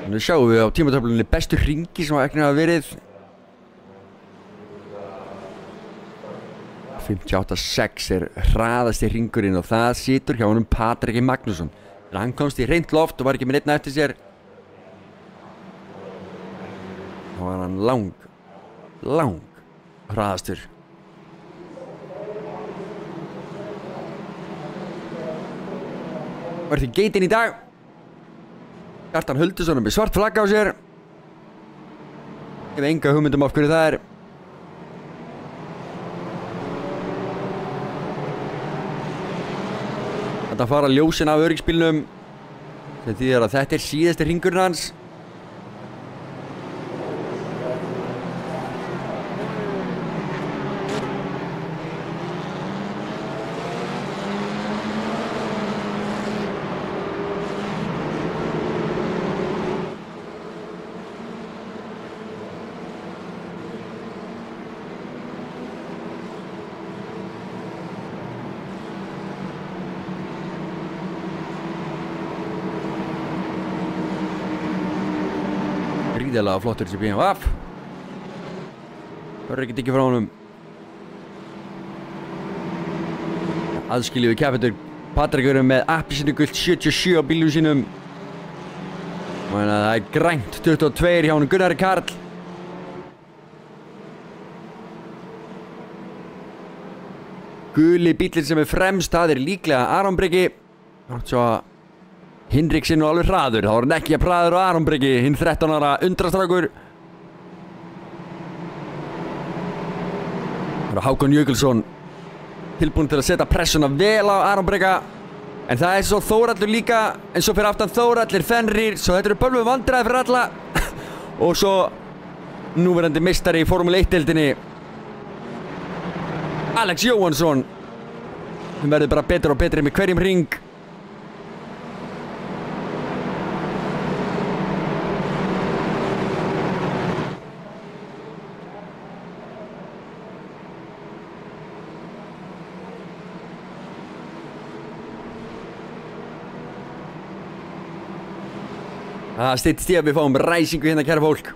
Nú sjáum við á tímatöflunni bestu hringi sem ekki hafa verið. 58.6 er hraðasti hringurinn og það situr hjá honum Patrik Magnússon. En hann komst í hreint loft og var ekki með neitt eftir sér. Þá var hann lang hraðastur. Og er því geitin í dag. Kjartan Hulduson með svart flagga á sér. Ég hef enga hugmyndum af hverju það er. Þetta fara ljósin af öryggisbílnum. Sem þýðir að þetta er síðasti hringurinn hans. Gríðarlega flottur þessi BMW. Það er ekkert ekki frá honum. Aðskilju við keppendur. Patrik verður með appelsínugult 77 á bílnum sínum. Og það er grænt 22 hjá honum Gunnari Karl. Guli bíllinn sem er fremst, það er líklega Aron Breki. Svo að Hinriksson og alveg hraður, þá var hann ekki að hraður á Aron Breki, hinn 13 ára undrastrákur. Það er Hákon Jökulsson tilbúinn til að setja pressuna vel á Aron Breka. En það er svo Þórhallur líka, en svo fyrir aftan Þórhallur Fenrir, svo þetta eru bölvu vandræði fyrir alla. Og svo núverandi meistari í Formule 1-deildinni Alex Jóhansson, sem verður bara betur og betri með hverjum hring. Það styttist í að við fáum ræsingu hérna, kæra fólk.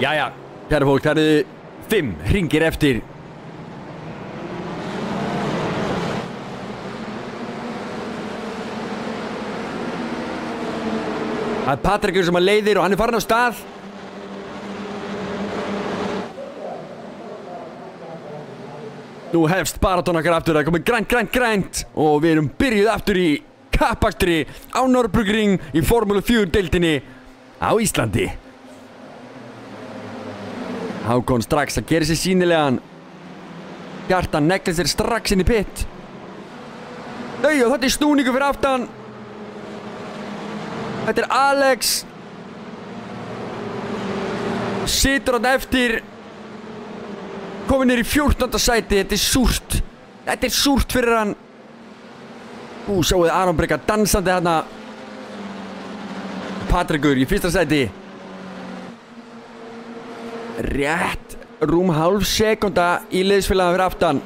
Jæja, kæra fólk, það eru 5 hringir eftir. Það er Patrikur sem að leiðir og hann er farin á stað. Nú hefst barátan okkar aftur, það er komið grænt og við erum byrjuð aftur í kappakstri á Nürburgring í Formúlu 4 deildinni á Íslandi. Hákon strax að gera sér sýnilegan. Kjartan neglir sér strax inn í pit. Og þetta er snúningu fyrir aftan. Þetta er Alex. Situr hann eftir. Komið niður í 14. sæti. Þetta er súrt. Þetta er súrt fyrir hann. Sjáuði Aron Breka dansandi hérna. Patrikur í 1. sæti. Rétt rúm hálf sekúnda í liðsfélagann fyrir aftan.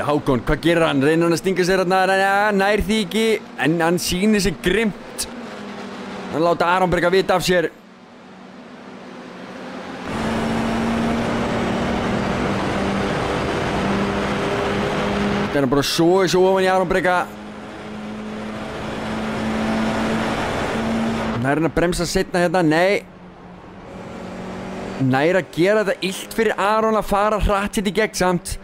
Hákon, hvað gerir hann? Reynir hann að stinga sér hérna? Nær því ekki, en hann sýnir sig grimmt. Hann láta Aron Breka vita af sér. Það er bara svo ofan í Aron Breka. Nær hann að bremsa setna hérna? Nei. Nær að gera þetta illt fyrir Aron að fara hratt sitt í gegn samt.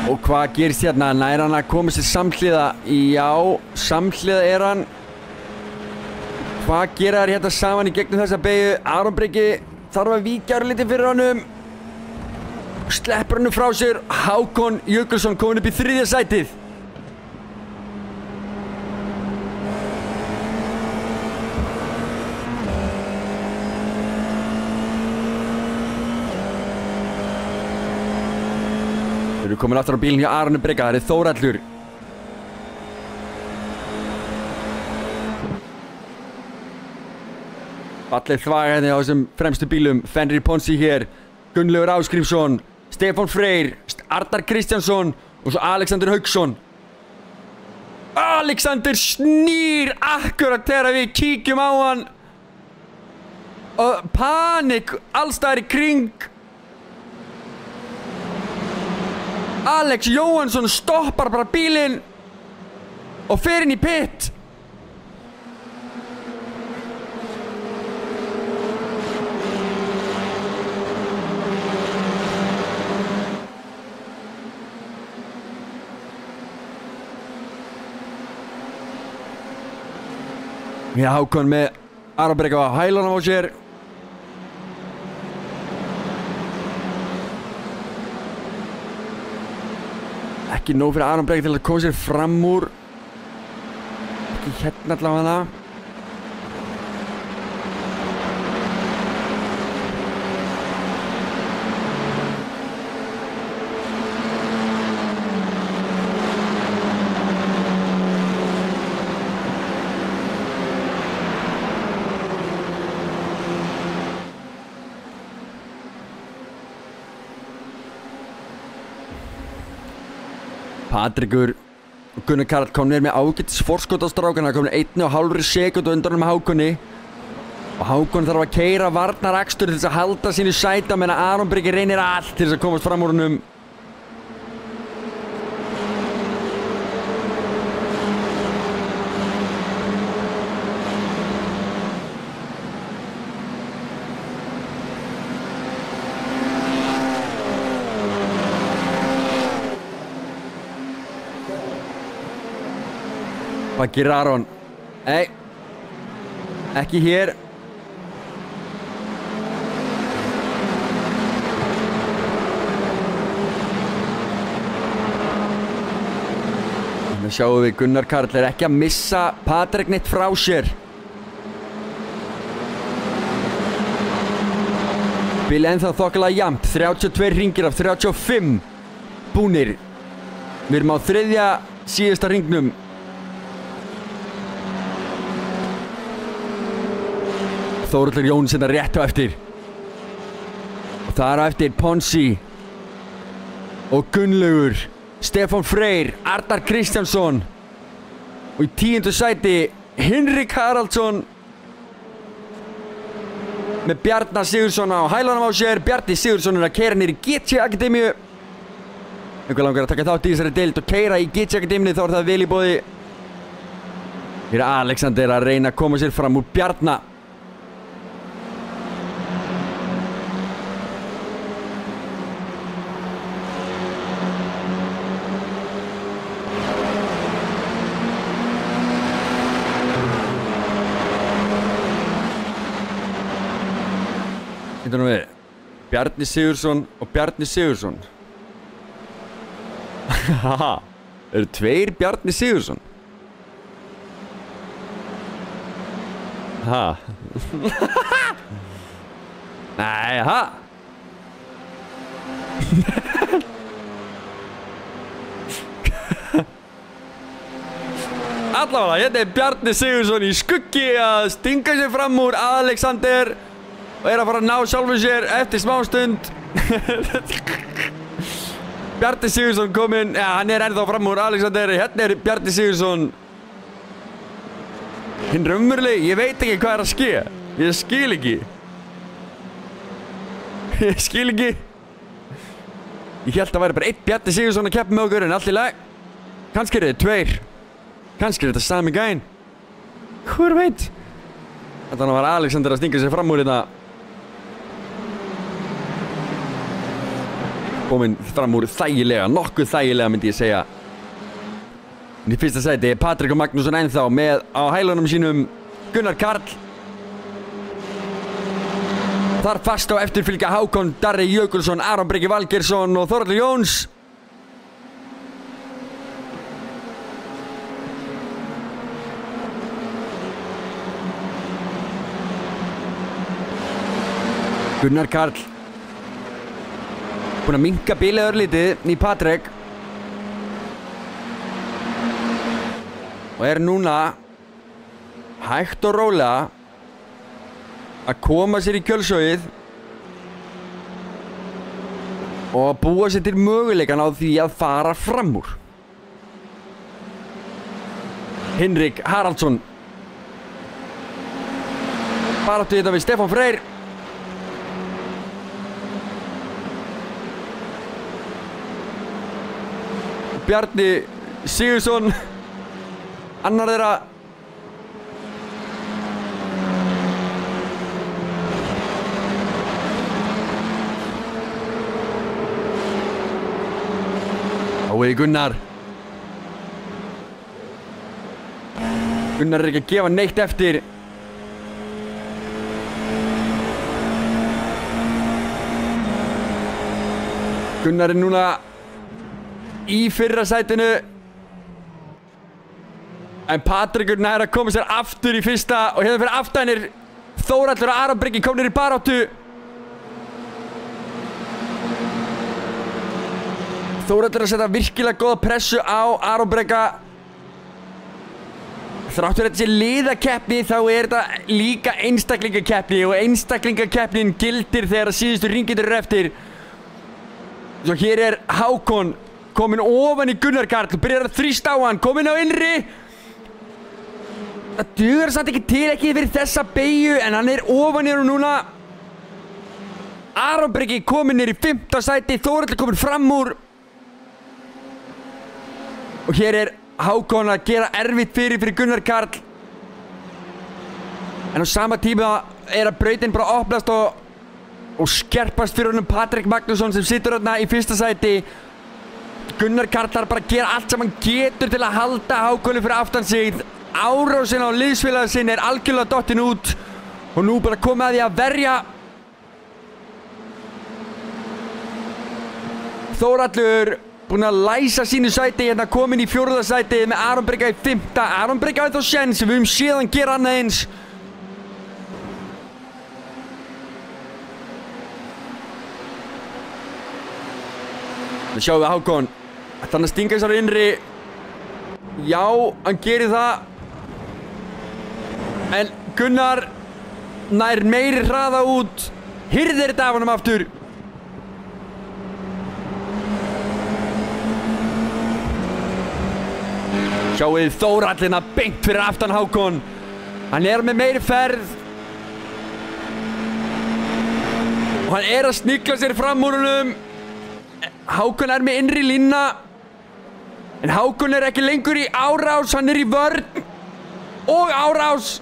Og hvað gerist hérna? Nær hann að koma sér samhliða? Já, samhliða er hann. Hvað gera þær hérna saman í gegnum þessa beygju? Aron Breki þarf að víkja lítið fyrir honum. Sleppur hann frá sér. Hákon Jökulsson komin upp í 3. sætið. Þeir eru komin aftur á bílinn hjá Aroni Breka, það er Þórhallur. Fallið þvaga hérna á þessum fremstu bílum. Fenrir Ponsi hér, Gunnlaugur Ásgrímsson, Stefán Freyr, Arnar Kristjánsson og svo Alexander Hauksson. Alexander snýr akkurat þegar við kíkjum á hann. Og panik allstaðar í kring. Alex Jóhansson stoppar bara bílinn og fer inn í pit. Já, Hákon með Aron Breka á hælunum á sér. Ekki nóg fyrir Aron Breka til að koma sér fram úr. Ekki hérna allavega. Patrikur og Gunnar Karl komnir með ágætis forskot á strákana, komnir 1,5 sekúndu undan með Hákonni. Og Hákon þarf að keyra varnarakstur til þess að halda sínu sæta meðan Aron Breki reynir allt til þess að komast fram úr honum. Hvað gerir Aron? Nei, ekki hér. Þannig sjáum við Gunnar Karl er ekki að missa Patrik neitt frá sér. Bíl ennþá þokkalega jafnt, 32 hringir af 35 búnir. Við erum á 3. síðasta hringnum. Þórhallur Jóns hérna rétt á eftir. Og þar á eftir Ponsi og Gunnlaugur, Stefán Freyr, Arnar Kristjánsson og í 10. sæti Hinrik Haraldsson með Bjarna Sigurðsson á hælunum á sér. Bjarni Sigurðsson að keyra niður í GT Akademíu. Einhver langar að taka þátt í þessari deild og keyra í GT Akademíu, þá það vel í boði. Hér er Alexander að reyna að koma sér fram úr Bjarna. Þetta nú við Bjarni Sigurðsson og Bjarni Sigurðsson. Haha, eru tveir Bjarni Sigurðsson? Ha. Nei, ha. Allavega, hérna er Bjarni Sigurðsson í skuggi að stinga sér fram úr Alexander og er að fara að ná sjálfum sér eftir smástund. Bjarni Sigurðsson kominn, ja, hann er ennþá fram úr Alexander. Hérna er Bjarni Sigurðsson. Hinn raunveruleg, ég veit ekki hvað er að ske. Ég skil ekki. Ég skil ekki. Ég held að væri bara einn Bjarni Sigurðsson að keppa með okkur, en allt í lag. Kannski er þetta tveir. Kannski er þetta sami gæinn. Hvor veit? Þetta var Alexander að stinga sér fram úr þetta. Kominn fram úr þægilega, nokkuð þægilega myndi ég segja. En í fyrsta sæti er Patrik og Magnússon ennþá með á hælunum sínum Gunnar Karl. Þar fast á eftir fylgja Hákon Darri Jökulsson, Aron Breki Valgeirsson og Þórhallur Jóns. Gunnar Karl búinn að minnka bilið örlítið í Patrik og er núna hægt og rólega að koma sér í kjölsóið og að búa sér til möguleikan á því að fara fram úr. Hinrik Haraldsson baráttu þetta við Stefán Freyr. Bjarni Sigurðsson, annar þeirra. Ái Gunnar. Gunnar er ekki að gefa neitt eftir. Gunnar er núna í fyrra sætinu. En Patrikur nær að koma sér aftur í fyrsta og hérna fyrir aftan er Þórhallur og Aron Breki komnir í baráttu. Þórhallur að setja virkilega góða pressu á Aron Breka. Þrátt fyrir þetta sé liðakeppni þá er þetta líka einstaklingakeppni og einstaklingakeppnin gildir þegar að síðustu hringitur eru eftir. Svo hér er Hákon kominn ofan í Gunnar Karl, byrjar að þrýsta á hann, kominn á innri. Það dugar samt ekki til ekki fyrir þessa beygju, en hann er ofan í hann núna. Aron Breki kominn í 5. sæti, Þórhallur kominn fram úr. Og hér er Hákon að gera erfitt fyrir Gunnar Karl. En á sama tíma er að brautin bara opnast og skerpast fyrir honum Patrik Magnússon sem situr þarna í 1. sæti. Gunnar Karl þarf bara að gera allt sem hann getur til að halda Hákoni fyrir aftan sig. Árásin á liðsfélaga sinn er algjörlega dottin út og nú bara komið að því að verja. Þórhallur búinn að læsa sínu sæti, hérna kominn í 4. sæti með Aron Breka í 5. Aron Breka á þá sjens, við höfum séð hann gera annað eins. Það sjáum við Hákon. Þannig að stinga þessari innri. Já, hann gerir það. En Gunnar nær meiri hraða út. Hirðir þetta af honum aftur. Sjáuð Þórhallina beint fyrir aftan Hákon. Hann með meiri ferð. Og hann að snigla sér fram úr honum. Hákon með innri línna. En Hákon ekki lengur í árás, hann í vörn. Og árás.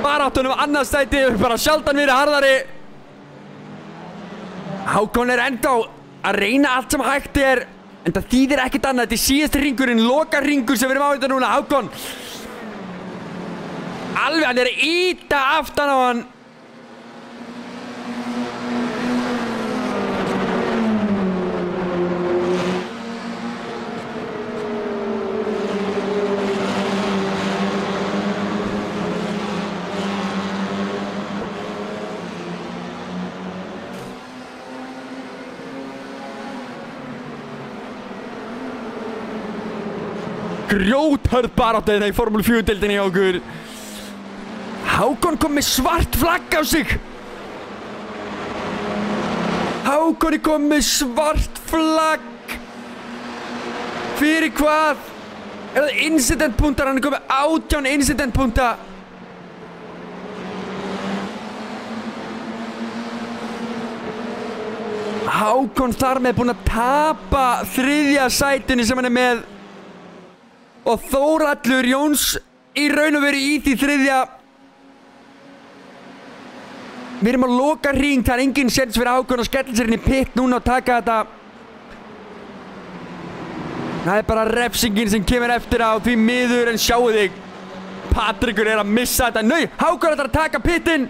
Baráttunum annað sæti hefur bara sjaldan verið harðari. Hákon ennþá að reyna allt sem hægt en það þýðir ekkert annað. Þetta síðasti ringurinn, lokaringur sem við erum á þetta núna. Hákon alveg, hann að ýta aftan á hann. Grjóthörð barátta í Formúlu 4-deildinni hjá okkur. Hákon kom með svart flagg á sig. Hákon kom með svart flagg. Fyrir hvað? Það incidentpuntar? Hann kom með 18 incidentpunta. Hákon þar með búinn að tapa 3. sætinu sem hann með. Og Þórhallur Jóns í raun og veru í því 3. Við erum að loka hring, það engin séns fyrir Hákon að skella sér inn í pitt núna og taka þetta. Það bara refsingin sem kemur eftir á því miður, en sjáu þig. Patrikur að missa þetta. Nei, Hákon ætlar að taka pittinn.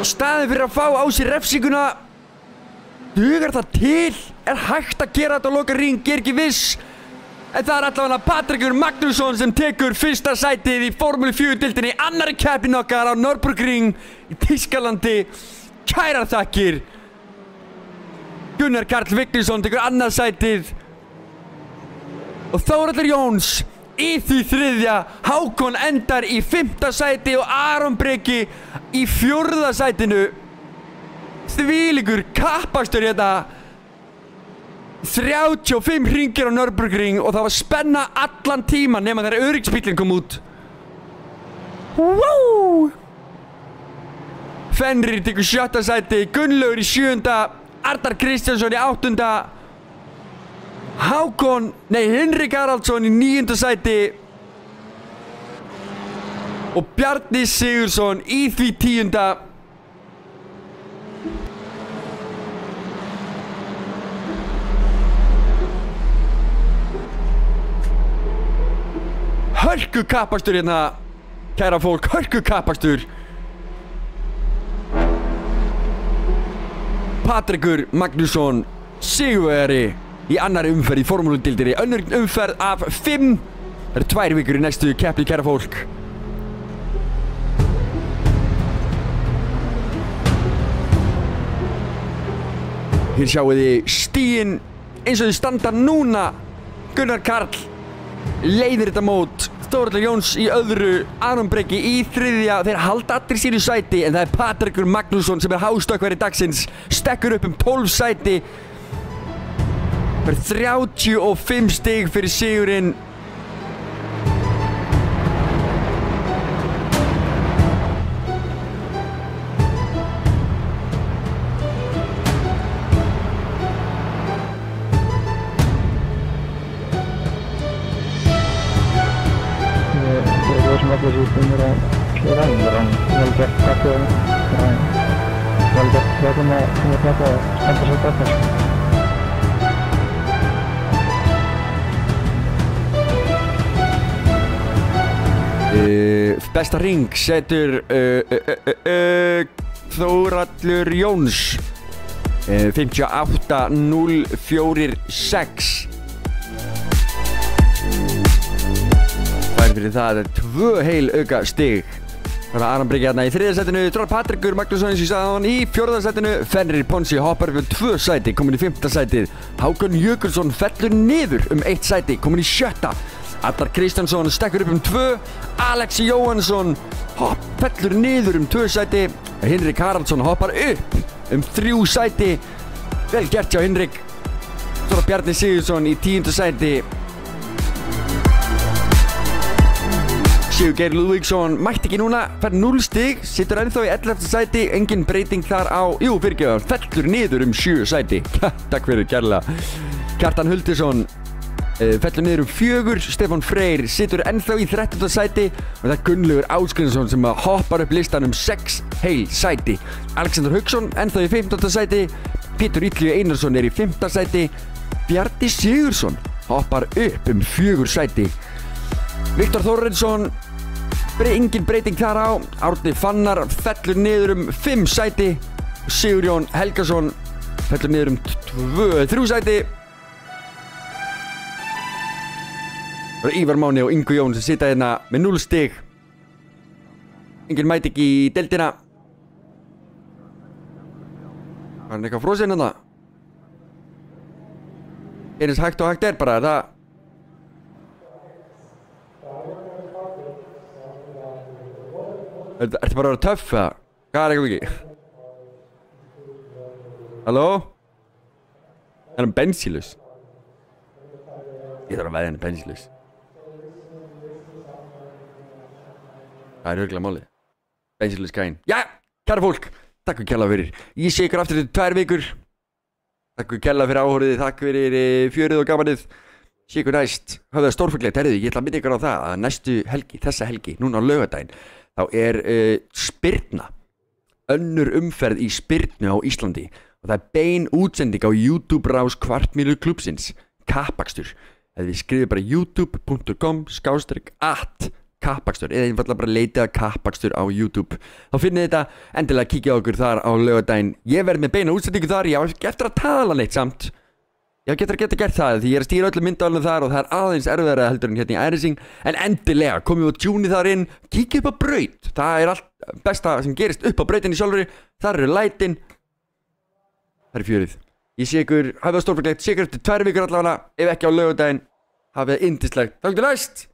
Staðið fyrir að fá á sig refsinguna. Dugar það til? Hægt að gera þetta og loka hring? Ekki viss. En það allavega Patrikur Magnússon sem tekur 1. sætið í Formúlu 4-deildinni, annarri keppnin okkar á Nürburgring í Þýskalandi. Kærar þakkir. Gunnar Karl Vignisson tekur 2. sætið. Og Þórhallur Jóns í því 3. Hákon endar í 5. sæti og Aron Breki í 4. sætinu. Þvílíkur kappakstur hérna. 35 hringir á Nürburgring og það var spenna allan tíman nema þegar öryggisbíllinn kom út. Wow! Fenrir tekur 7. sæti, Gunnlaugur í 7. Arnar Kristjánsson í 8. Hinrik Haraldsson í 9. sæti og Bjarni Sigursson í því 10. Hörku kappastur hérna, kæra fólk, hörku kappastur. Patrikur Magnússon sigurvegari í annarri umferð í Formúlu-deildinni. Önnur umferð af 5. Það 2 vikur í næstu keppni, kæra fólk. Hér sjáu þið stíin eins og þið standa núna. Gunnar Karl leiðir þetta mót. Þórhallur Jóns í 2. Aron Breki í 3. Þeir halda allir sínu sæti, en það Patrikur Magnússon sem hástökkvari dagsins. Stekkur upp 12 sæti. 35 stig fyrir sigurinn. Besta ring setur Þórhallur Jóns 58.046. Það fyrir það 2 heil auka stig. Það Aron Breki hérna í 3. sætinu, Drar Patrikur Magnússon eins og ég sagði hann í 4. sætinu, Fenrir Ponsi hoppar upp 2 sæti, komin í 5. sætið, Hákon Jökulsson fellur niður 1 sæti, komin í 7. Arnar Kristjánsson stekkur upp 2, Alex Jóhannsson fellur niður 2 sæti, Hinrik Haraldsson hoppar upp 3 sæti, vel gert hjá Hinrik. Svo Bjarni Sigurðsson í 10. sæti. Sigurgeir Lúðvíksson mætti ekki núna, fær 0 stig, situr ennþá í 11. sæti, engin breyting þar á, fyrirgefðu, fellur niður 7 sæti. Takk fyrir kærlega. Kjartan Huldursson fellur niður 4, Stefán Freyr situr ennþá í 13. sæti og það Gunnlaugur Ásgrímsson sem hoppar upp listan 6 heil sæti. Alexander Hauksson ennþá í 15. sæti, Pétur Illugi Einarsson í 5. sæti, Bjarni Sigurðsson hoppar upp 4 sæti. Viktor Þórarinsson engin breyting þar á, Árni Fannar fellur niður 5 sæti, Sigurjón Helgason fellur niður 3 sæti. Það eru Ívar Máni og Ingu Jón sem sita hérna með 0 stig. Engin mæti ekki í deildina. Var hann eitthvað frosinn hérna? Eins hægt og hægt bara, það Ertu bara að vera töff eða? Hvað er eitthvað ekki? Halló? Er hann bensínlaus? Ég þarf að veðja hann bensínlaus. Það er örugglega málið. Bensínlaus gæinn. Já, kæra fólk, takk fyrir kærlega fyrir. Ég sé ykkur aftur til 2 vikur. Takk fyrir kærlega fyrir áhorfið, takk fyrir fjörið og gamanið. Sé ykkur næst. Höfðu það stórfenglegt, herriði, ég ætla að minna ykkur á það að næstu helgi, þessa helgi, núna á laugardaginn, þá er spyrna, önnur umferð í spyrnu á Íslandi og það er bein útsending á YouTube rás Kvartmýlu klúbbsins, kappakstur. Þið skrifið bara youtube.com/kappakstur eða einfallega bara leitið að kappakstur á YouTube. Þá finnið þetta, endilega kíkja á okkur þar á laugardaginn. Ég verð með beina útsendingu þar, ég á ekki eftir að tala neitt samt. Ég getur að geta gert það því ég er að stýra öllum myndavélum þar og það er aðeins erfiðara heldur en hérna í Ærising, en endilega komið og tjúnið þar inn, kíkja upp á braut, það er allt besta sem gerist upp á brautinni sjálfri, þar eru lætin, það er fjörið. Ég sé ykkur, hafið það stórfenglegt, sé ykkur eftir 2 vikur allavega, ef ekki á laugardaginn, hafið það yndislegt. Takk til næst!